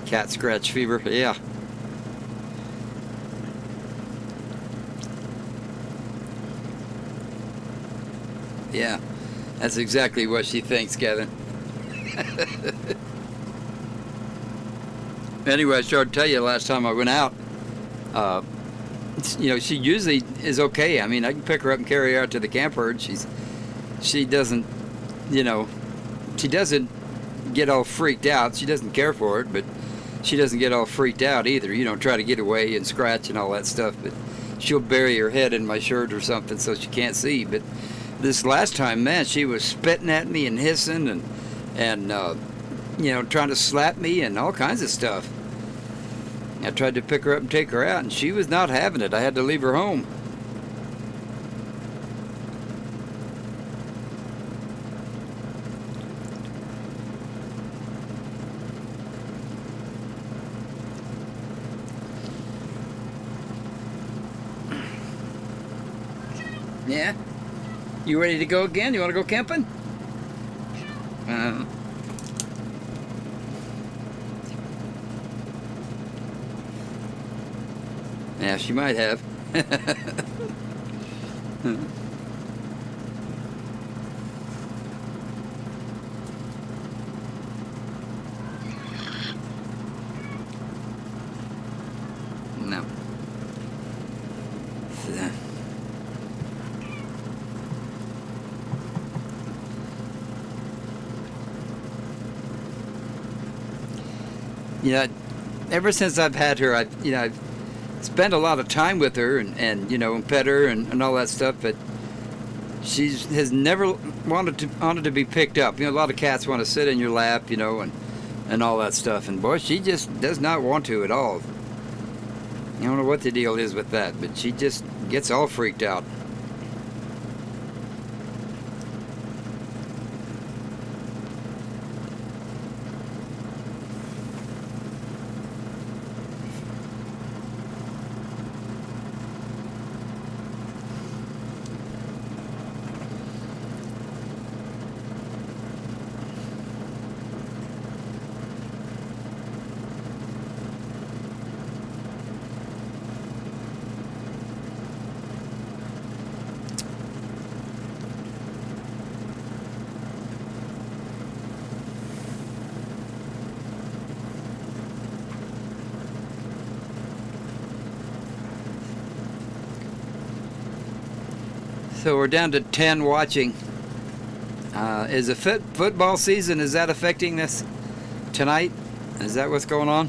Cat scratch fever, yeah. Yeah, that's exactly what she thinks, Kevin. Anyway, I started to tell you last time I went out, you know, she usually is okay. I mean, I can pick her up and carry her out to the camper, and she doesn't, you know, she doesn't get all freaked out. She doesn't care for it, but she doesn't get all freaked out either. You know, try to get away and scratch and all that stuff, but she'll bury her head in my shirt or something so she can't see. But this last time, man, she was spitting at me and hissing and you know, trying to slap me and all kinds of stuff. I tried to pick her up and take her out, and she was not having it. I had to leave her home. Yeah? You ready to go again? You want to go camping? Yeah, she might have. No. You know, ever since I've had her, I've spent a lot of time with her and you know, and pet her and all that stuff, but she has never wanted to be picked up. You know, a lot of cats want to sit in your lap, you know, and all that stuff, and boy, she just does not want to at all. I don't know what the deal is with that, but she just gets all freaked out. So we're down to 10 watching. Is the football season, is that affecting this tonight? Is that what's going on?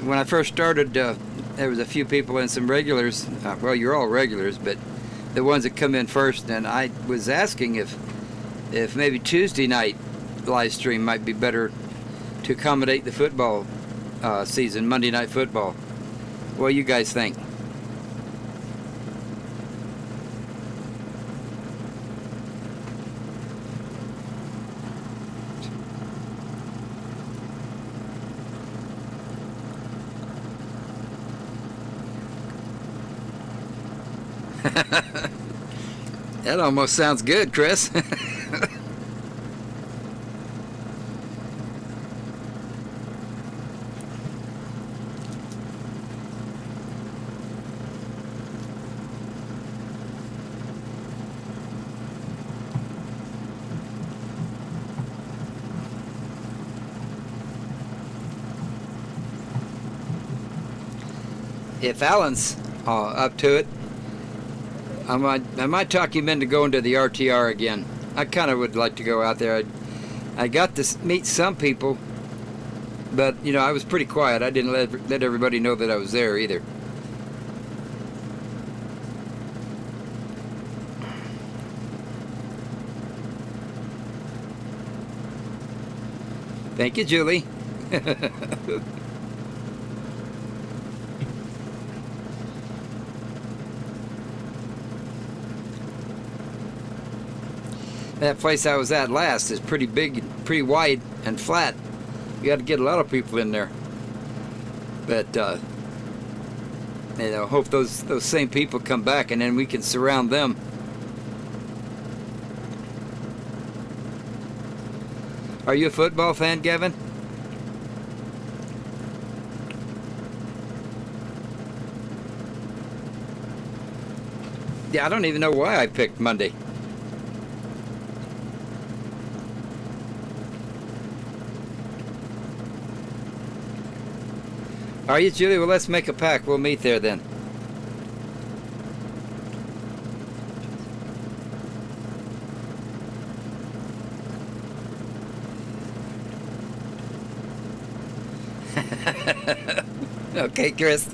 When I first started, there was a few people and some regulars. Well, you're all regulars, but the ones that come in first. And I was asking if maybe Tuesday night live stream might be better to accommodate the football season, Monday Night Football. What do you guys think? That almost sounds good, Chris. If Alan's up to it, I might talk him into going to the RTR again. I kind of would like to go out there. I got to meet some people, but you know, I was pretty quiet. I didn't let everybody know that I was there either. Thank you, Julie. That place I was at last is pretty big, pretty wide and flat. You got to get a lot of people in there. But you know, hope those same people come back, and then we can surround them. Are you a football fan, Gavin? Yeah, I don't even know why I picked Monday. Are you, Julie? Well, let's make a pack. We'll meet there then. Okay, Chris.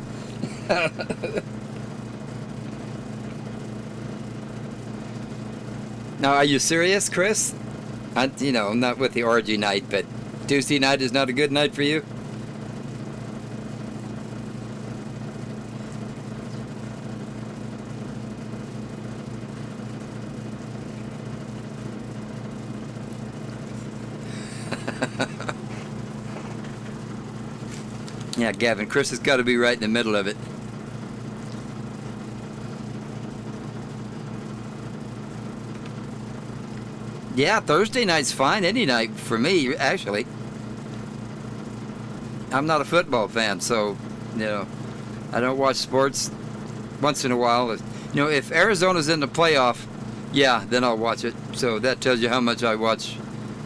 Now, are you serious, Chris? I'm not with the orgy night, but Tuesday night is not a good night for you? Yeah, Gavin, Chris has got to be right in the middle of it. Yeah, Thursday night's fine. Any night for me, actually. I'm not a football fan, so, I don't watch sports once in a while. If Arizona's in the playoff, yeah, then I'll watch it. So that tells you how much I watch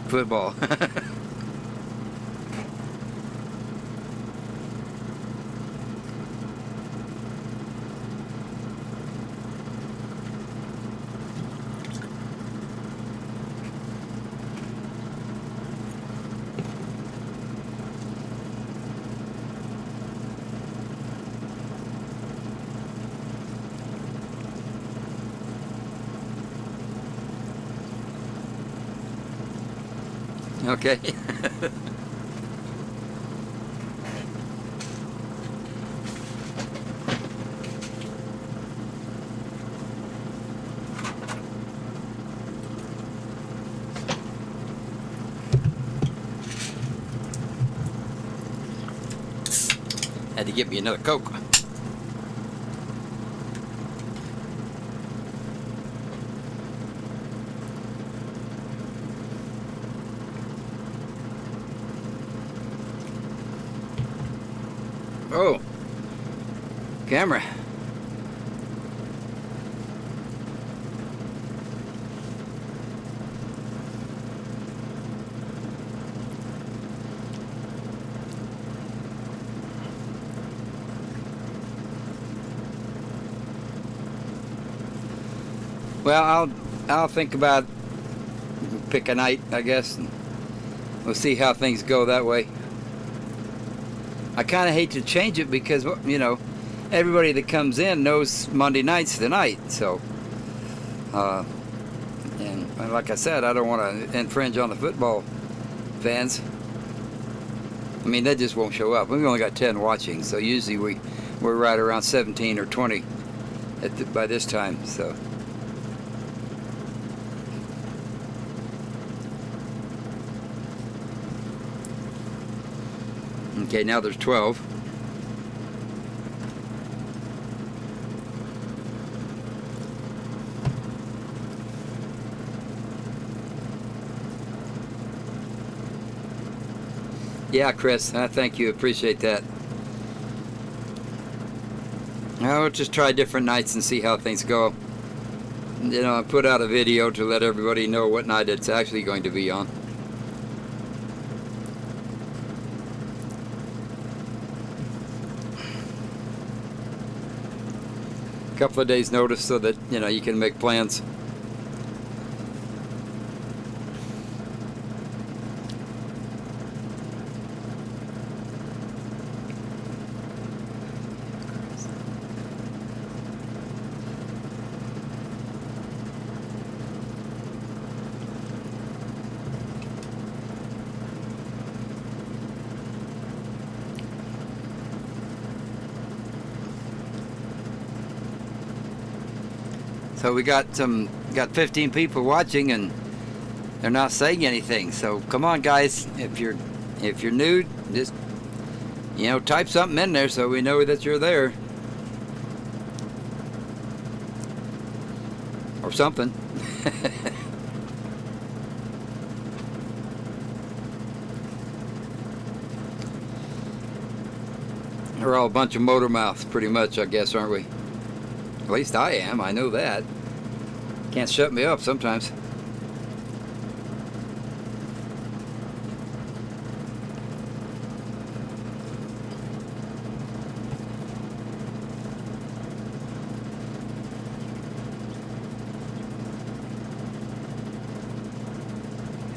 football. Okay. Had to get me another Coke. Oh, camera. Well, I'll think about pick a night, I guess, and we'll see how things go that way. I kind of hate to change it because everybody that comes in knows Monday night's the night. So, and like I said, I don't want to infringe on the football fans. I mean, they just won't show up. We've only got 10 watching, so usually we're right around 17 or 20 by this time. So. Okay, now there's 12. Yeah, Chris, thank you. Appreciate that. I'll just try different nights and see how things go. I put out a video to let everybody know what night it's actually going to be on. Couple of days notice so that you can make plans. So we got 15 people watching, and they're not saying anything. So come on, guys, if you're new, just type something in there so we know that you're there, or something. We're all a bunch of motor mouths, pretty much, I guess, aren't we? At least I am. I know that. Can't shut me up sometimes.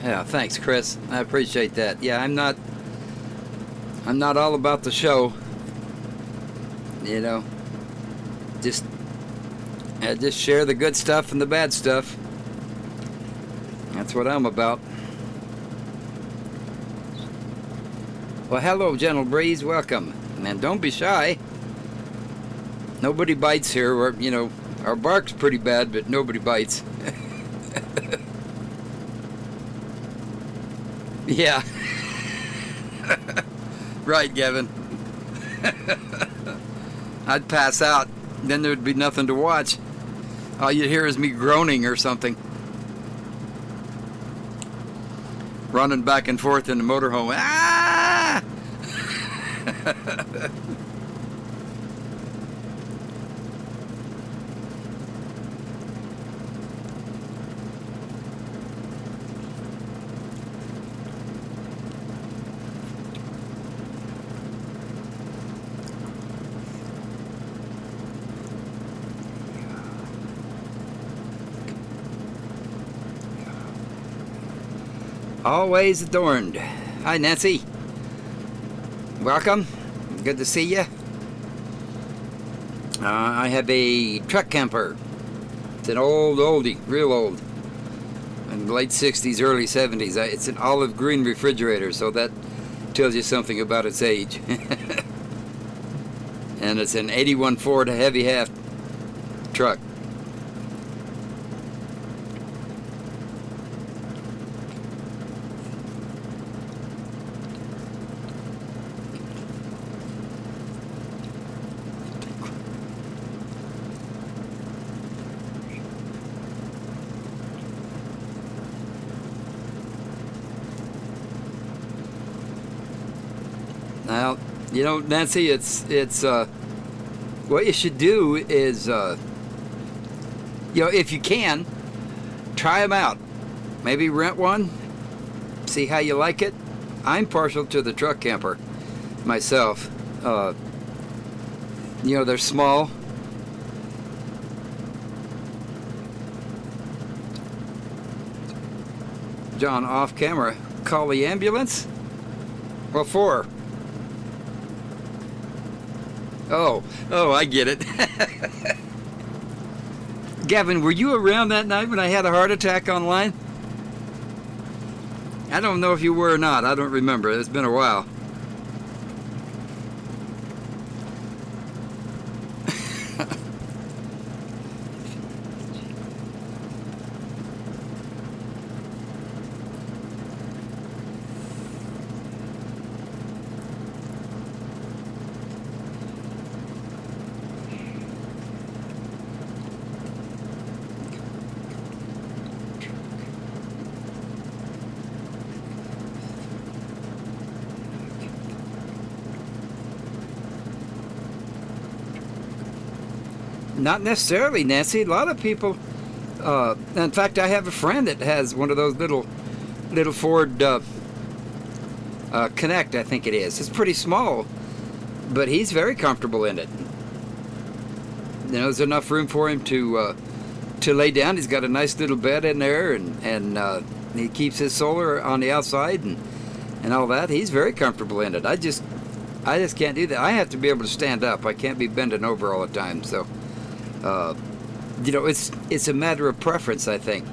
Yeah, thanks, Chris. I appreciate that. Yeah, I'm not I'm not all about the show. You know, just I just share the good stuff and the bad stuff. That's what I'm about. Well, hello, Gentle Breeze. Welcome. And don't be shy. Nobody bites here. Or, you know, our bark's pretty bad, but nobody bites. Yeah. Right, Gavin. I'd pass out. Then there'd be nothing to watch. All you'd hear is me groaning or something. Running back and forth in the motorhome. Ah! Always adorned. Hi, Nancy. Welcome. Good to see you. I have a truck camper. It's an oldie, real old. In the late 60s, early 70s. It's an olive green refrigerator, so that tells you something about its age. And it's an 81 Ford heavy half truck. Now, you know, Nancy, it's what you should do is, you know, if you can, try them out. Maybe rent one, see how you like it. I'm partial to the truck camper myself. You know, they're small. John, off camera, call the ambulance? What for? Oh, I get it. Gavin, were you around that night when I had a heart attack online? I don't know if you were or not. I don't remember. It's been a while. Not necessarily, Nancy. A lot of people. In fact, I have a friend that has one of those little Ford Connect, I think it is. It's pretty small, but he's very comfortable in it. You know, there's enough room for him to lay down. He's got a nice little bed in there, and he keeps his solar on the outside and all that. He's very comfortable in it. I just can't do that. I have to be able to stand up. I can't be bending over all the time. So. You know, it's a matter of preference, I think.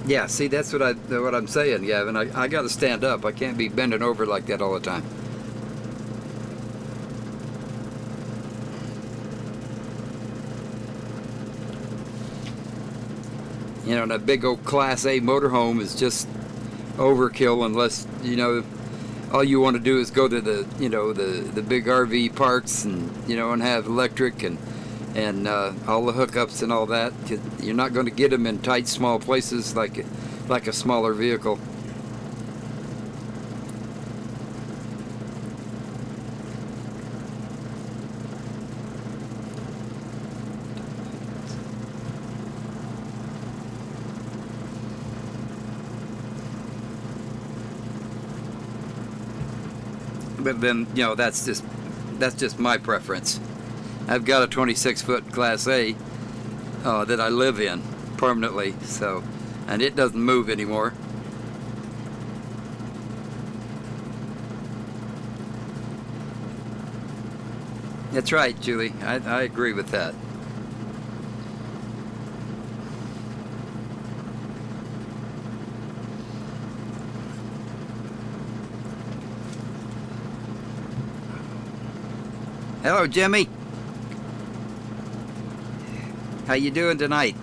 Yeah, see, that's what I'm saying, Gavin. I got to stand up. I can't be bending over like that all the time. You know, that big old Class A motorhome is just overkill unless, you know, all you want to do is go to the, you know, the big RV parks and, you know, and have electric and all the hookups and all that. You're not going to get them in tight, small places like a smaller vehicle. But then, you know, that's just that's just my preference. I've got a 26-foot Class A that I live in permanently, so, and it doesn't move anymore. That's right, Julie. I agree with that. Hello, Jimmy. How you doing tonight?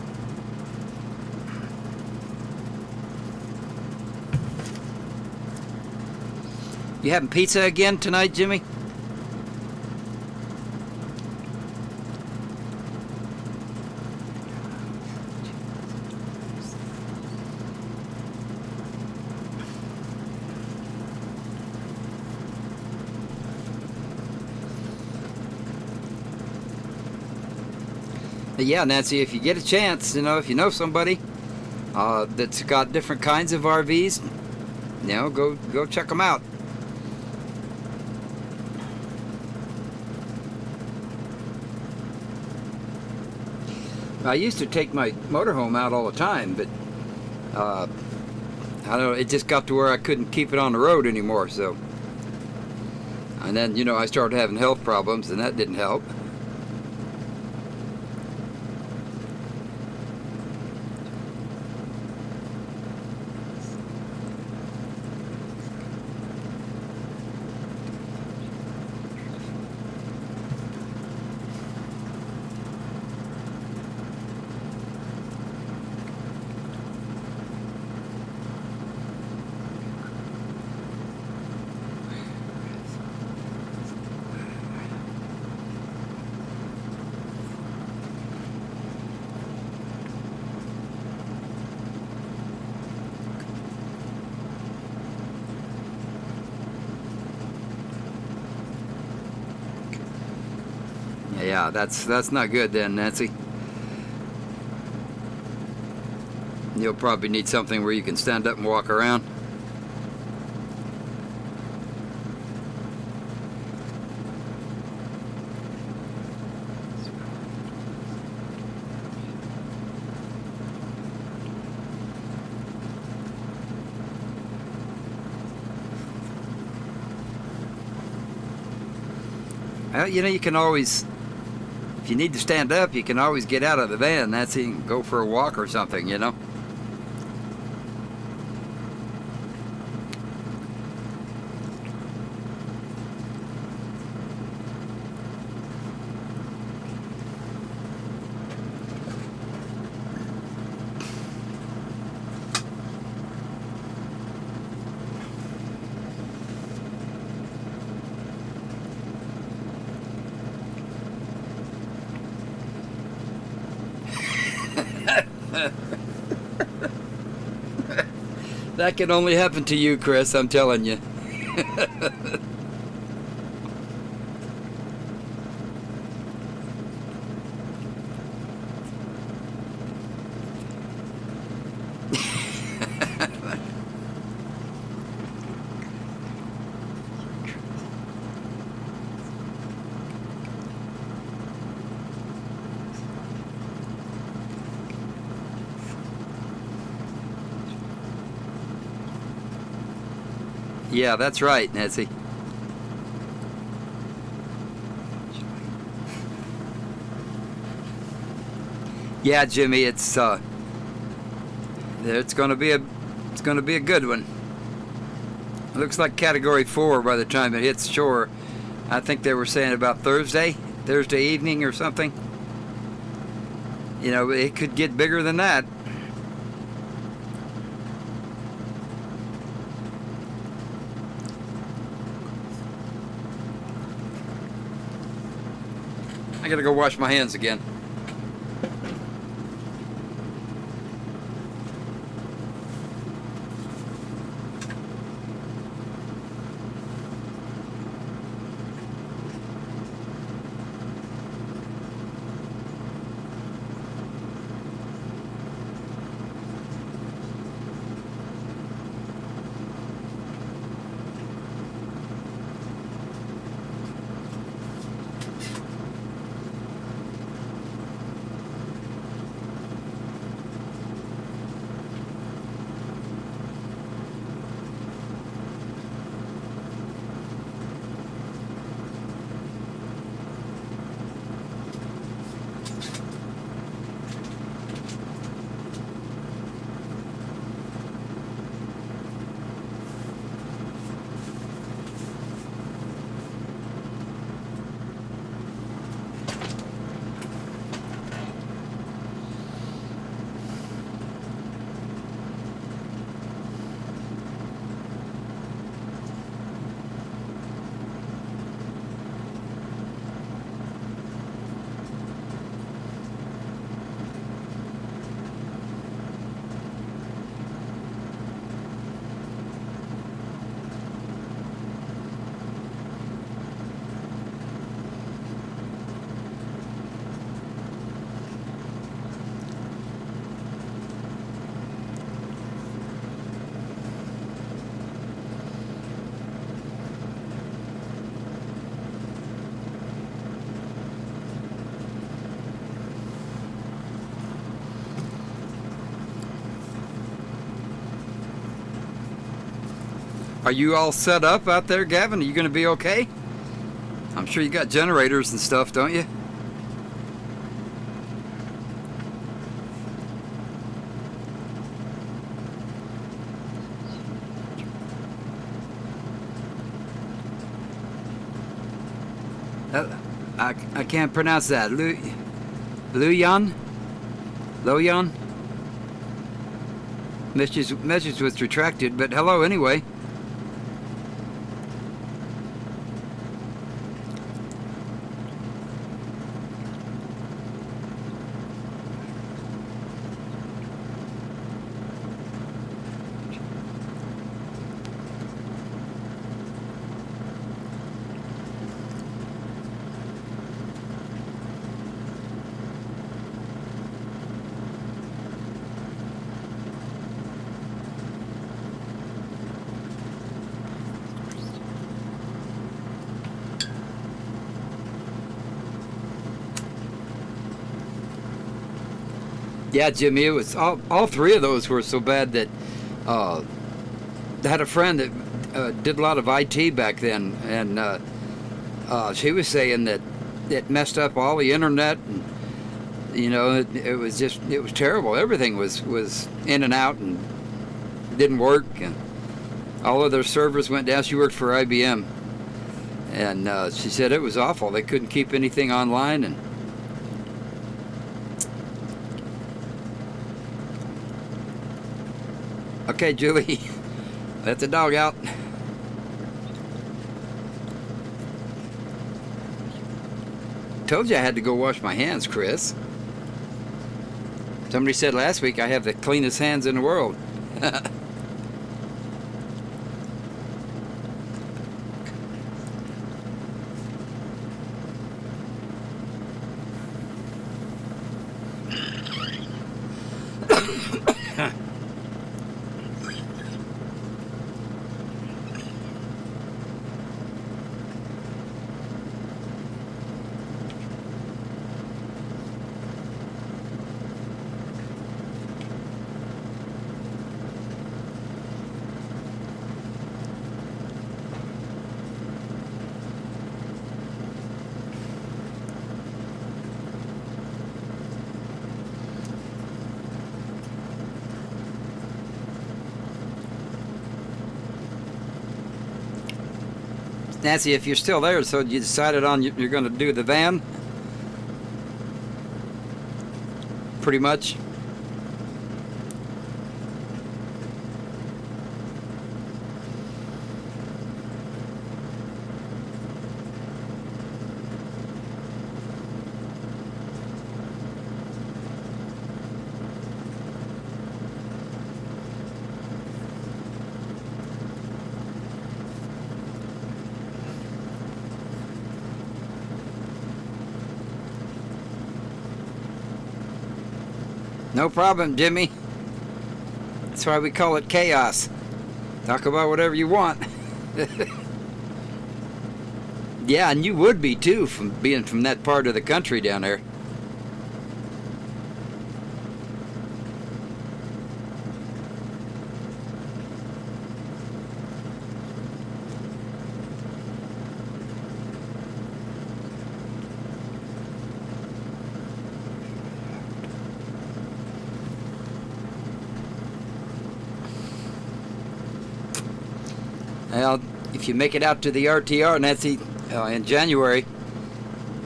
You having pizza again tonight, Jimmy? Yeah, Nancy, if you get a chance, if you know somebody that's got different kinds of RVs, go check them out. I used to take my motorhome out all the time, but I don't know, it just got to where I couldn't keep it on the road anymore, so. And then, I started having health problems, and that didn't help. Yeah, that's not good then, Nancy. You'll probably need something where you can stand up and walk around. Well, you can always, if you need to stand up, you can always get out of the van. That's it, and go for a walk or something, That can only happen to you, Chris, I'm telling you. Yeah, that's right, Nancy. Yeah, Jimmy, it's going to be a good one. It looks like Category 4 by the time it hits shore. I think they were saying about Thursday evening or something. It could get bigger than that. I gotta go wash my hands again. Are you all set up out there, Gavin? Are you going to be okay? I'm sure you got generators and stuff, don't you? I can't pronounce that. Luyan? Loyan? Message was retracted, but hello anyway. Yeah, Jimmy, it was all three of those were so bad that I had a friend that did a lot of IT back then, and she was saying that it messed up all the internet, and you know, it was terrible. Everything was in and out and didn't work, and all of their servers went down. She worked for IBM, and she said it was awful. They couldn't keep anything online, and okay, Julie, let the dog out. Told you I had to go wash my hands, Chris. Somebody said last week I have the cleanest hands in the world. Nancy, if you're still there, so you decided on you're going to do the van? Pretty much. No problem, Jimmy. That's why we call it chaos. Talk about whatever you want. Yeah, and you would be too, from being from that part of the country down there. Well, if you make it out to the RTR, Nancy, in January,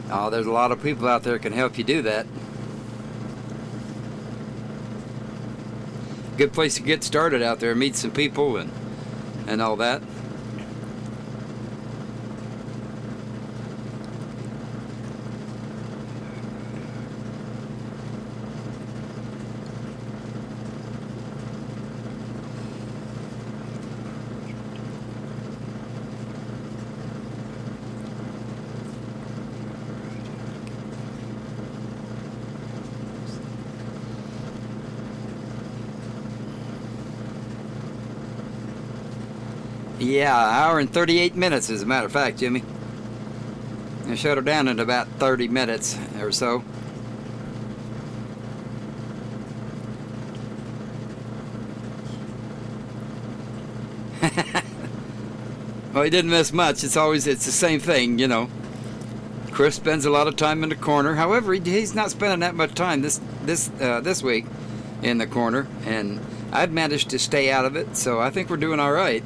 there's a lot of people out there can help you do that. Good place to get started out there, meet some people and all that. Yeah, an hour and 38 minutes, as a matter of fact, Jimmy. I shut her down in about 30 minutes or so. Well, he didn't miss much. It's the same thing, you know. Chris spends a lot of time in the corner. However, he's not spending that much time this week in the corner, and I've managed to stay out of it, so I think we're doing all right.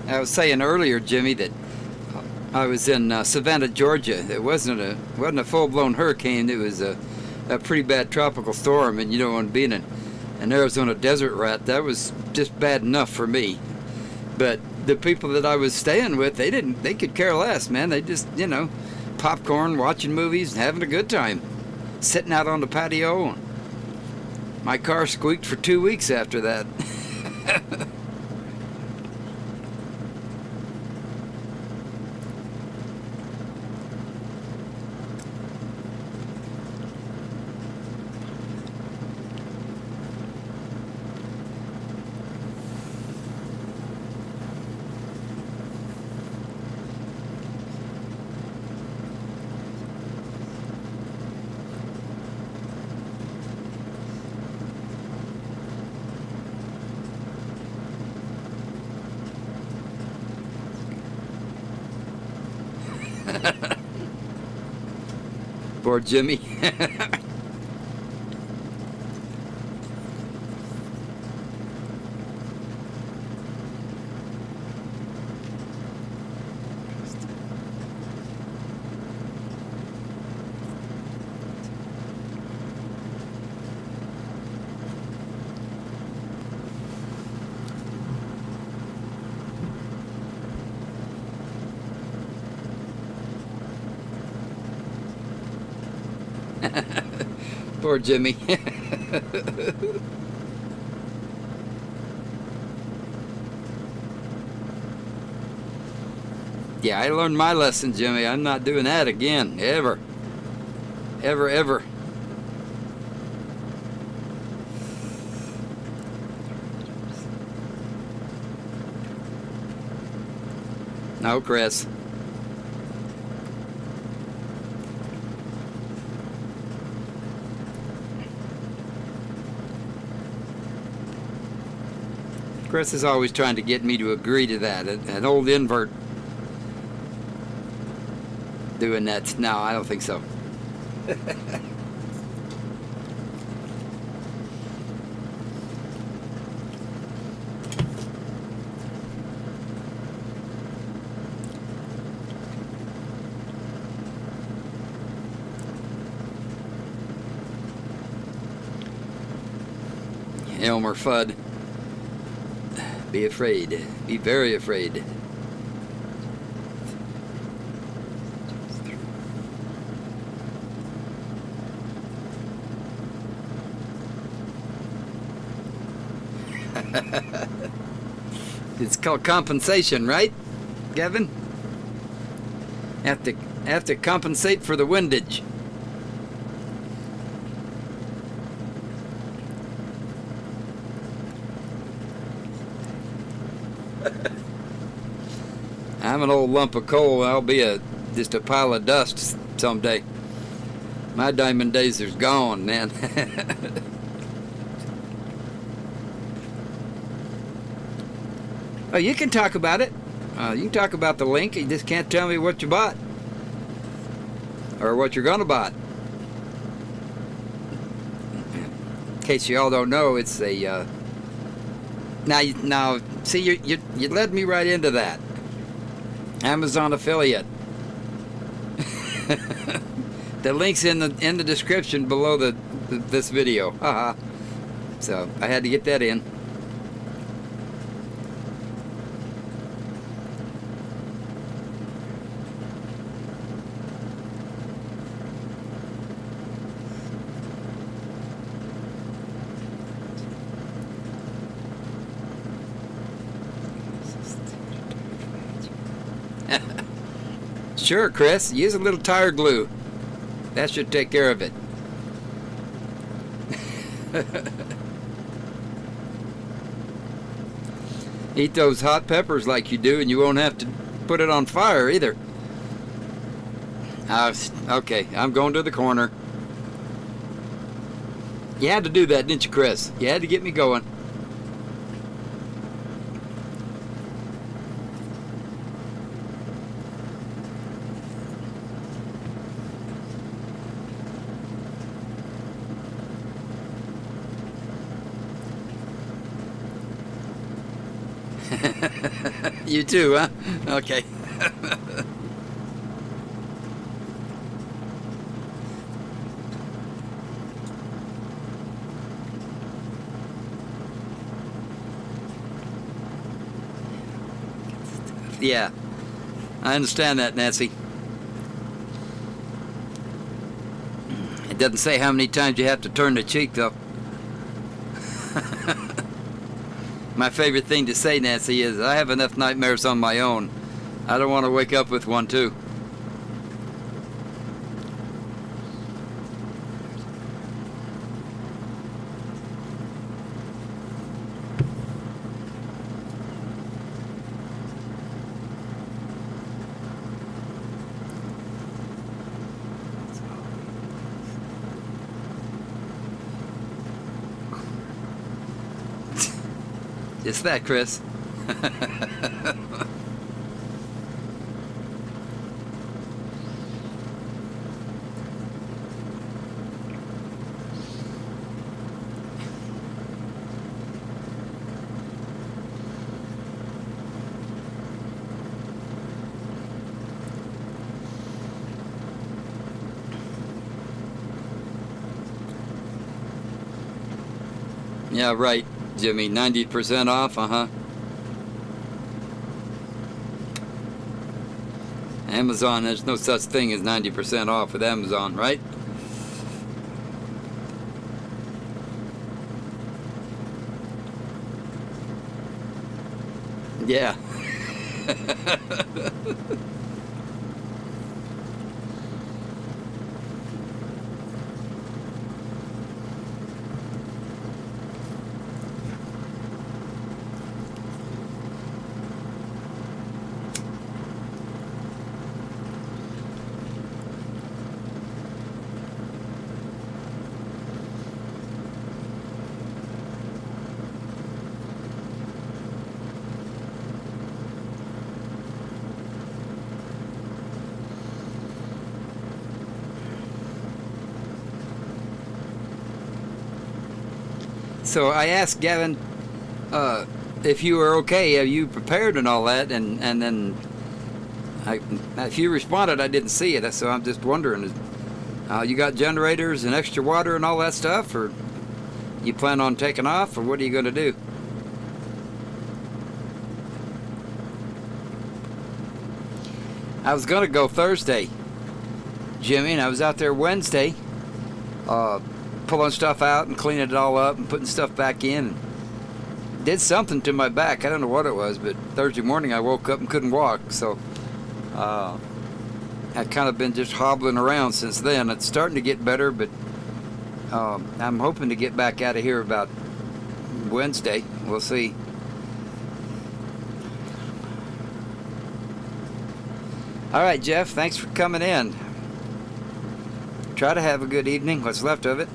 I was saying earlier, Jimmy, that I was in Savannah, Georgia. It wasn't a full-blown hurricane. It was a pretty bad tropical storm, and you know, on being an Arizona desert rat, that was just bad enough for me. But the people that I was staying with, they could care less, man. They just, you know, popcorn, watching movies, and having a good time, sitting out on the patio. My car squeaked for 2 weeks after that. Poor Jimmy. Poor Jimmy. Yeah, I learned my lesson, Jimmy. I'm not doing that again, ever. Ever, ever. No, Chris. Chris is always trying to get me to agree to that. An old invert doing that. No, I don't think so. Elmer Fudd. Be afraid. Be very afraid. It's called compensation, right, Gavin? Have to compensate for the windage. I'm an old lump of coal, and I'll be just a pile of dust someday. My diamond days are gone, man. Oh, you can talk about it. You can talk about the link. You just can't tell me what you bought or what you're gonna buy. In case you all don't know, it's a. Now, see, you led me right into that. Amazon affiliate. The link's in the description below this video. Haha. So I had to get that in. Sure, Chris. Use a little tire glue. That should take care of it. Eat those hot peppers like you do, and you won't have to put it on fire either. Okay, I'm going to the corner. You had to do that, didn't you, Chris? You had to get me going. You too, huh? Okay. Yeah, I understand that, Nancy. It doesn't say how many times you have to turn the cheek, though. My favorite thing to say, Nancy, is I have enough nightmares on my own. I don't want to wake up with one, too. It's that, Chris. Yeah, right, Jimmy. 90% off, uh-huh. Amazon, there's no such thing as 90% off with Amazon, right? Yeah. So I asked Gavin if you were okay, have you prepared and all that, and then if you responded, I didn't see it, so I'm just wondering, you got generators and extra water and all that stuff, or you plan on taking off, or what are you going to do? I was going to go Thursday, Jimmy, and I was out there Wednesday, pulling stuff out and cleaning it all up and putting stuff back in. Did something to my back. I don't know what it was, but Thursday morning I woke up and couldn't walk, so I've kind of been just hobbling around since then. It's starting to get better, but I'm hoping to get back out of here about Wednesday. We'll see. All right, Jeff, thanks for coming in. Try to have a good evening, what's left of it.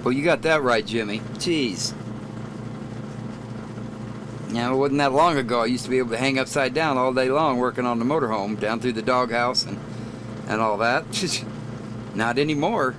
Well, you got that right, Jimmy. Jeez. Now, it wasn't that long ago I used to be able to hang upside down all day long working on the motorhome, down through the doghouse and all that. Not anymore.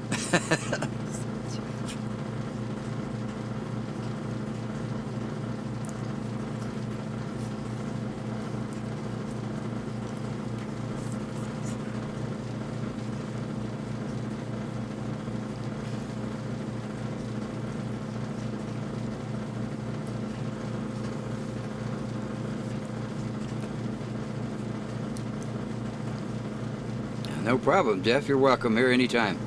No problem, Jeff. You're welcome here anytime.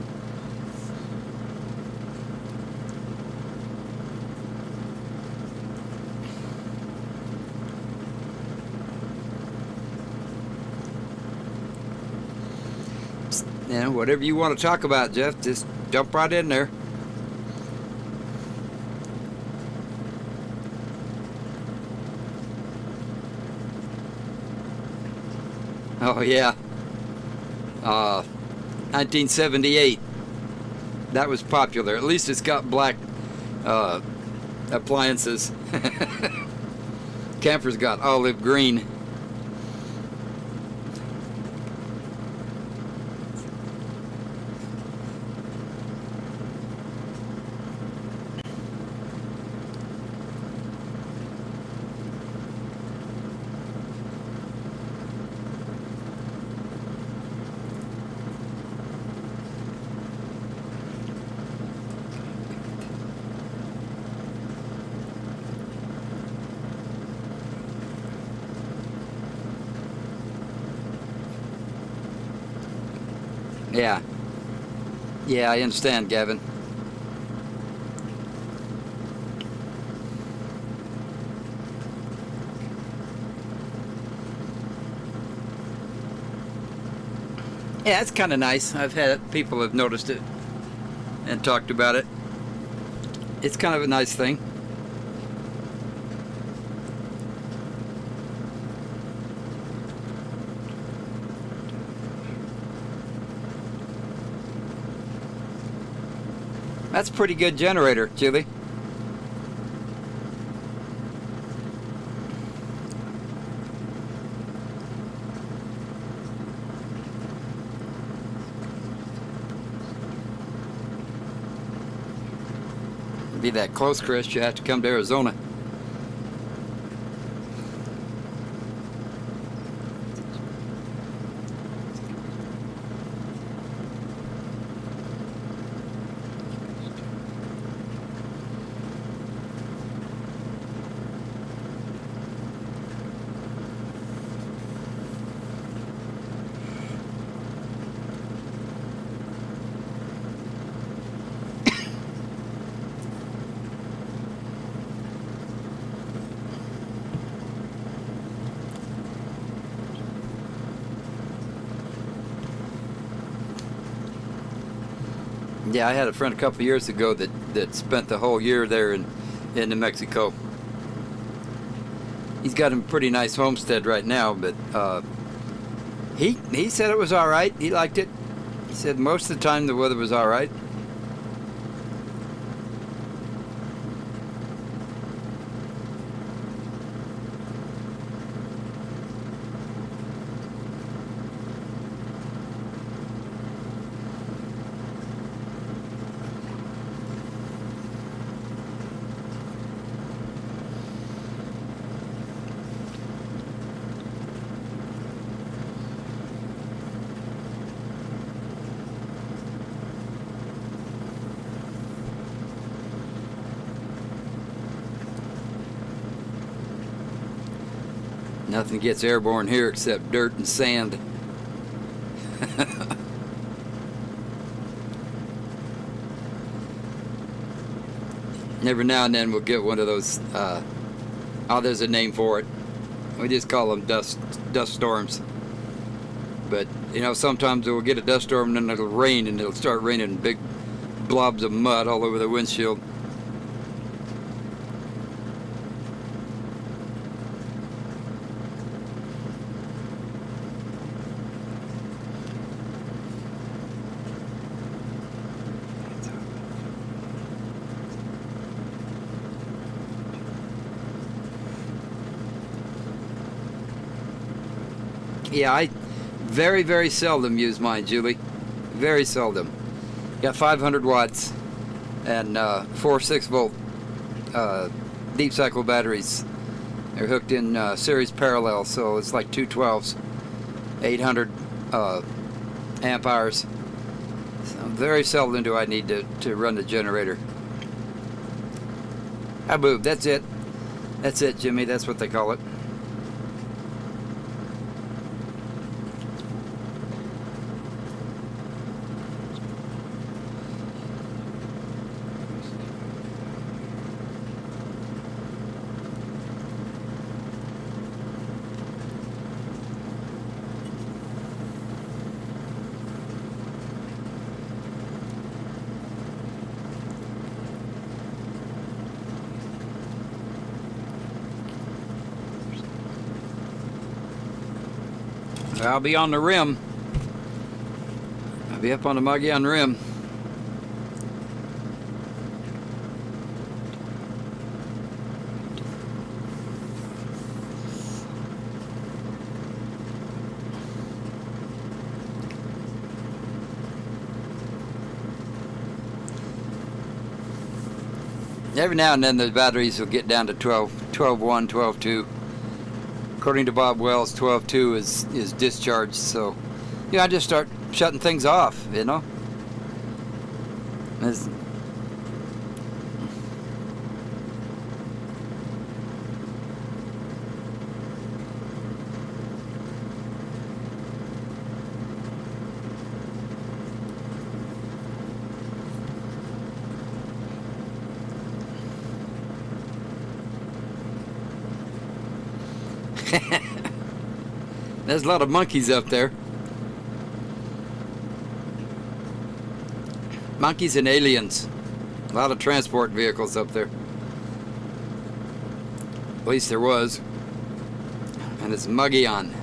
And whatever you want to talk about, Jeff, just jump right in there. Oh yeah, 1978. That was popular. At least it's got black appliances. Camper's got olive green. Yeah. Yeah, I understand, Gavin. Yeah, it's kind of nice. I've had people have noticed it and talked about it. It's kind of a nice thing. That's a pretty good generator, Julie. Be that close, Chris, you have to come to Arizona. Yeah, I had a friend a couple of years ago that spent the whole year there in New Mexico. He's got a pretty nice homestead right now, but he said it was all right. He liked it. He said most of the time the weather was all right. Nothing gets airborne here except dirt and sand. Every now and then we'll get one of those, oh, there's a name for it. We just call them dust storms. But, you know, sometimes we'll get a dust storm and then it'll rain and it'll start raining big blobs of mud all over the windshield. Yeah, I very, very seldom use mine, Julie. Very seldom. Got 500 watts and 4 6-volt deep cycle batteries. They're hooked in series parallel, so it's like 212s, 800 amp hours. So very seldom do I need to run the generator. Haboob, that's it. That's it, Jimmy. That's what they call it. I'll be on the rim. I'll be up on the Mogollon Rim. Every now and then the batteries will get down to 12.1, 12.2. According to Bob Wells, 12.2 is discharged. So, I just start shutting things off, It's, there's a lot of monkeys up there. Monkeys and aliens. A lot of transport vehicles up there. At least there was. And it's Mogollon.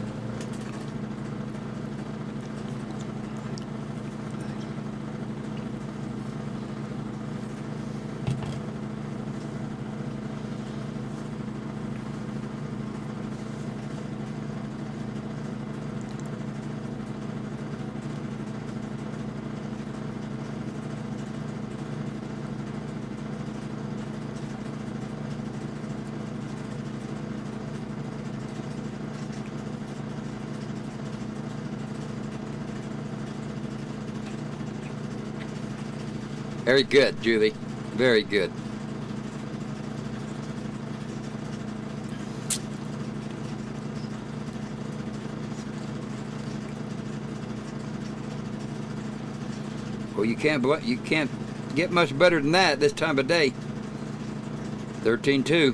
Very good, Julie. Very good. Well, you can't get much better than that this time of day. 13.2.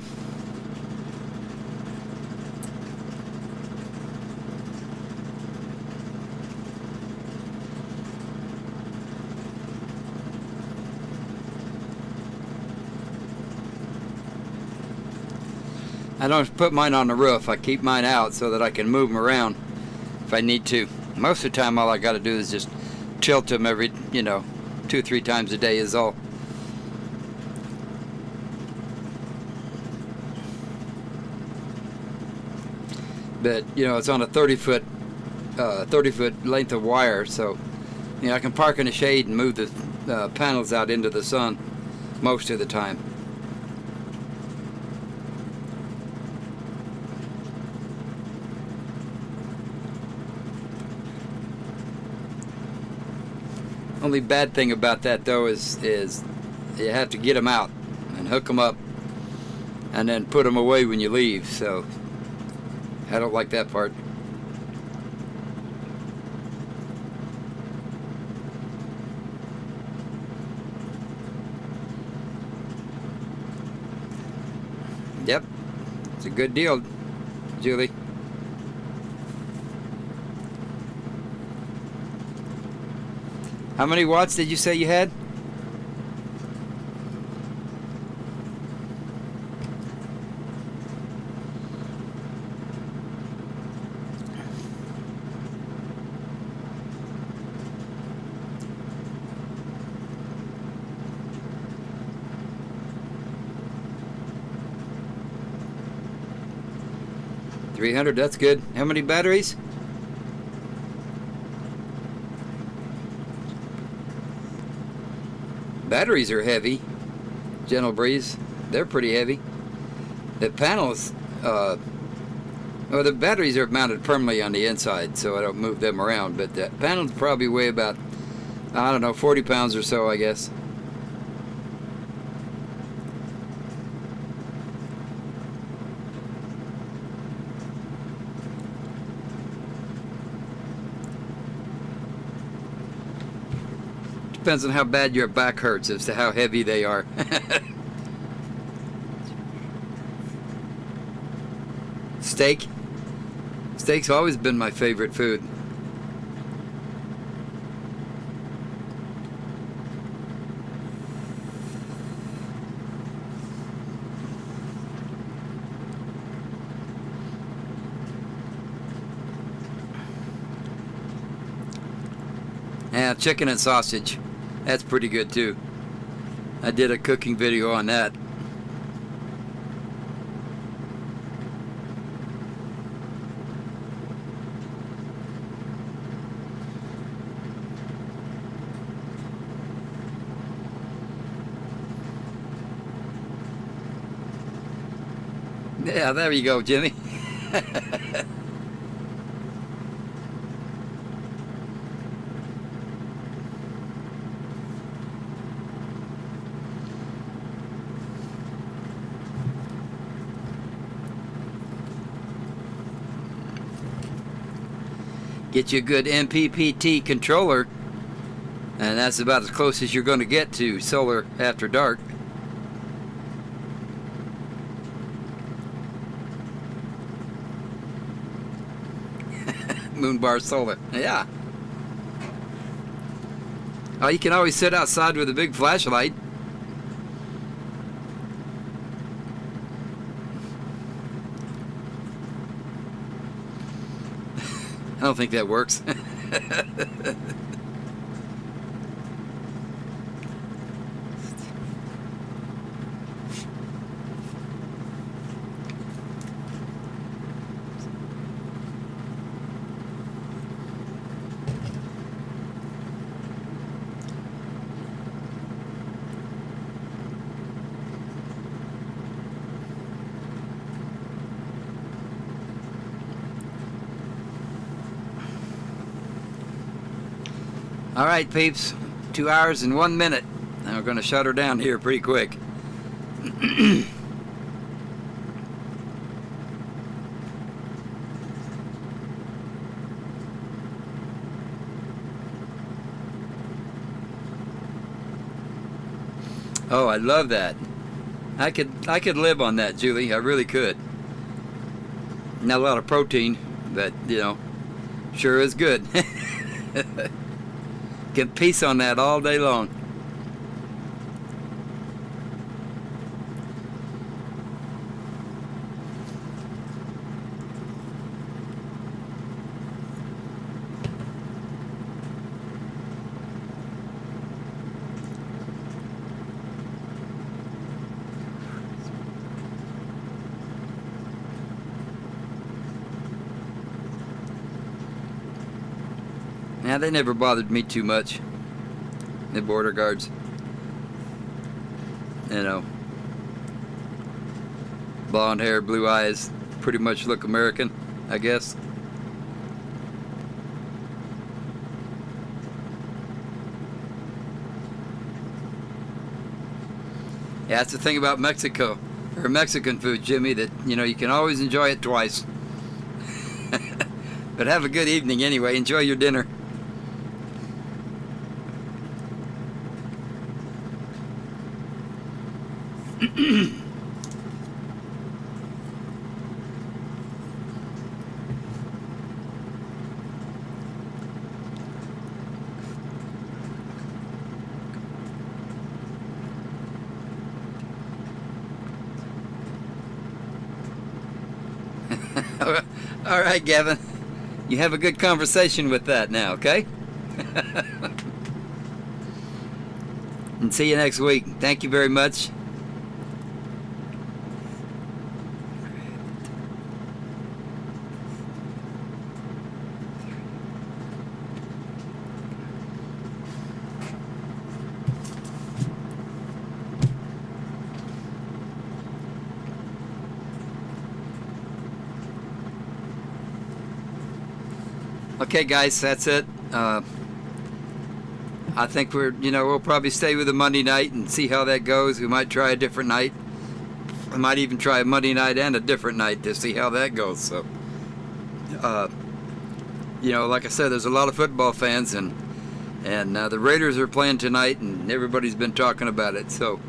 I don't put mine on the roof. I keep mine out so that I can move them around if I need to. Most of the time, all I got to do is just tilt them every, 2-3 times a day is all. But it's on a 30-foot length of wire, so I can park in the shade and move the panels out into the sun most of the time. Only bad thing about that though is you have to get them out and hook them up and then put them away when you leave, so I don't like that part. Yep, it's a good deal, Julie. How many watts did you say you had? $300, that's good. How many batteries? Batteries are heavy, Gentle Breeze. They're pretty heavy. The panels, well, the batteries are mounted permanently on the inside, so I don't move them around. But the panels probably weigh about, I don't know, 40 pounds or so, I guess. Depends on how bad your back hurts as to how heavy they are. Steak? Steak's always been my favorite food. Yeah, chicken and sausage. That's pretty good too. I did a cooking video on that. Yeah, there you go, Jimmy. Get you a good MPPT controller, and that's about as close as you're going to get to solar after dark. Moonbar solar, yeah. Oh, you can always sit outside with a big flashlight. I don't think that works. All right, peeps, 2 hours and 1 minute. And we're going to shut her down here pretty quick. Oh, I love that. I could live on that, Julie. I really could. Not a lot of protein, but you know, sure is good. Get peace on that all day long. Now, they never bothered me too much, the border guards. You know, blonde hair, blue eyes, pretty much look American, I guess. Yeah, that's the thing about Mexico, or Mexican food, Jimmy, that, you know, you can always enjoy it twice. But have a good evening anyway. Enjoy your dinner. All right, Gavin. You have a good conversation with that now, okay? And see you next week. Thank you very much. Okay, guys, that's it. I think we'll probably stay with the Monday night and see how that goes. We might try a different night. I might even try a Monday night and a different night to see how that goes. So, like I said, there's a lot of football fans, and the Raiders are playing tonight, and everybody's been talking about it. So,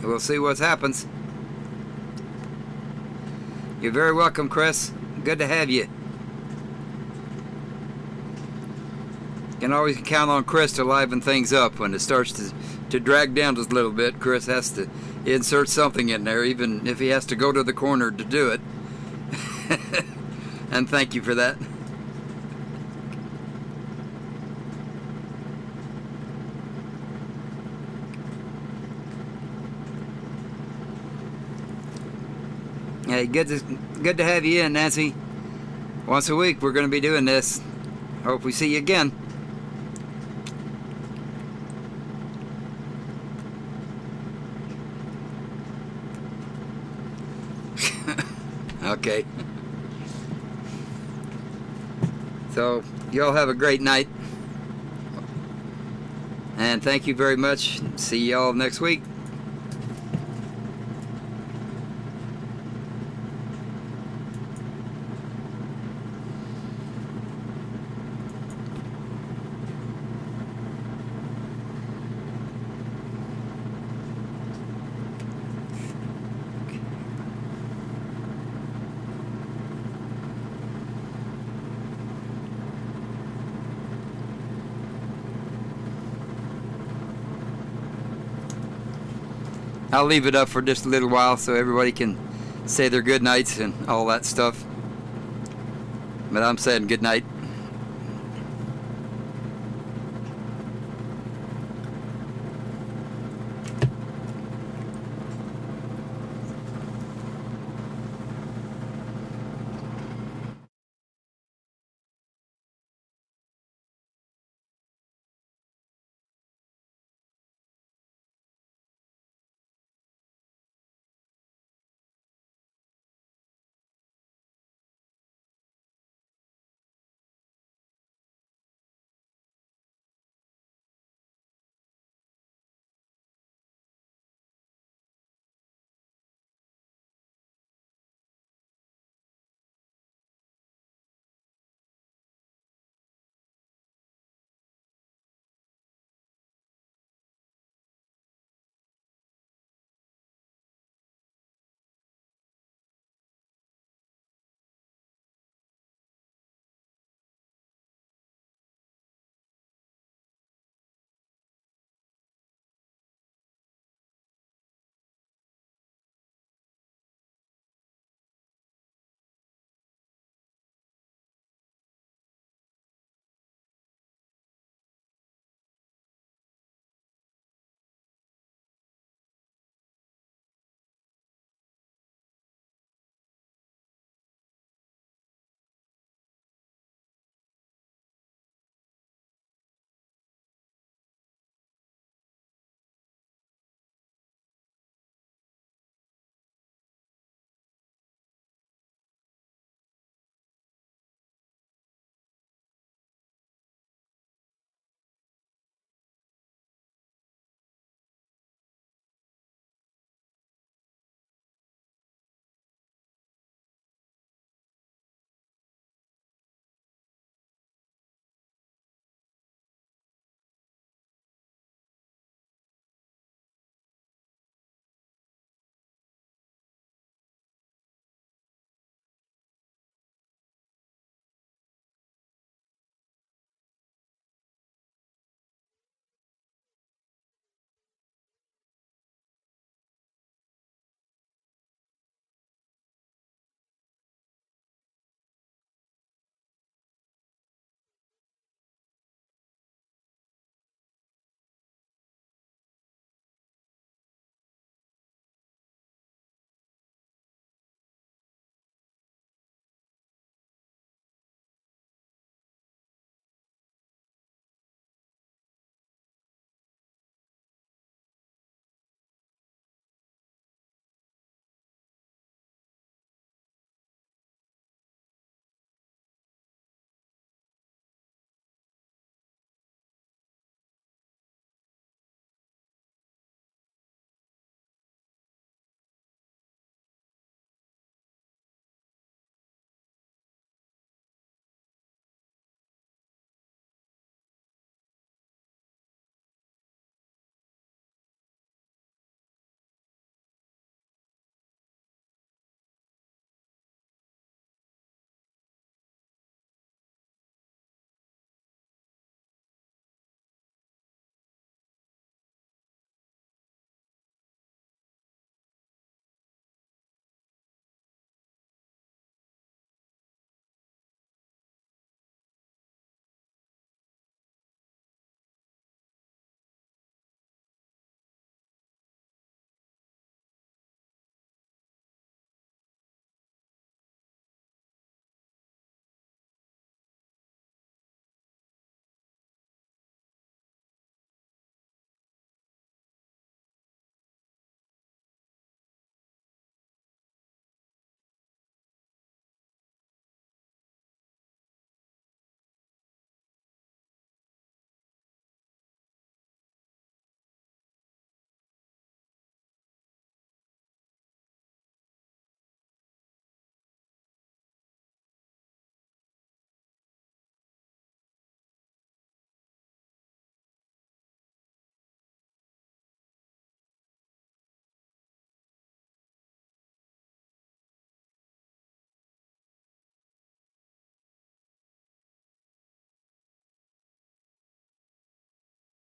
we'll see what happens. You're very welcome, Chris. Good to have you. You can always count on Chris to liven things up when it starts to drag down just a little bit. Chris has to insert something in there, even if he has to go to the corner to do it. And thank you for that. Hey, good to have you in, Nancy. Once a week we're going to be doing this. Hope we see you again. Okay. So, y'all have a great night. And thank you very much. See y'all next week. I'll leave it up for just a little while so everybody can say their good nights and all that stuff. But I'm saying good night.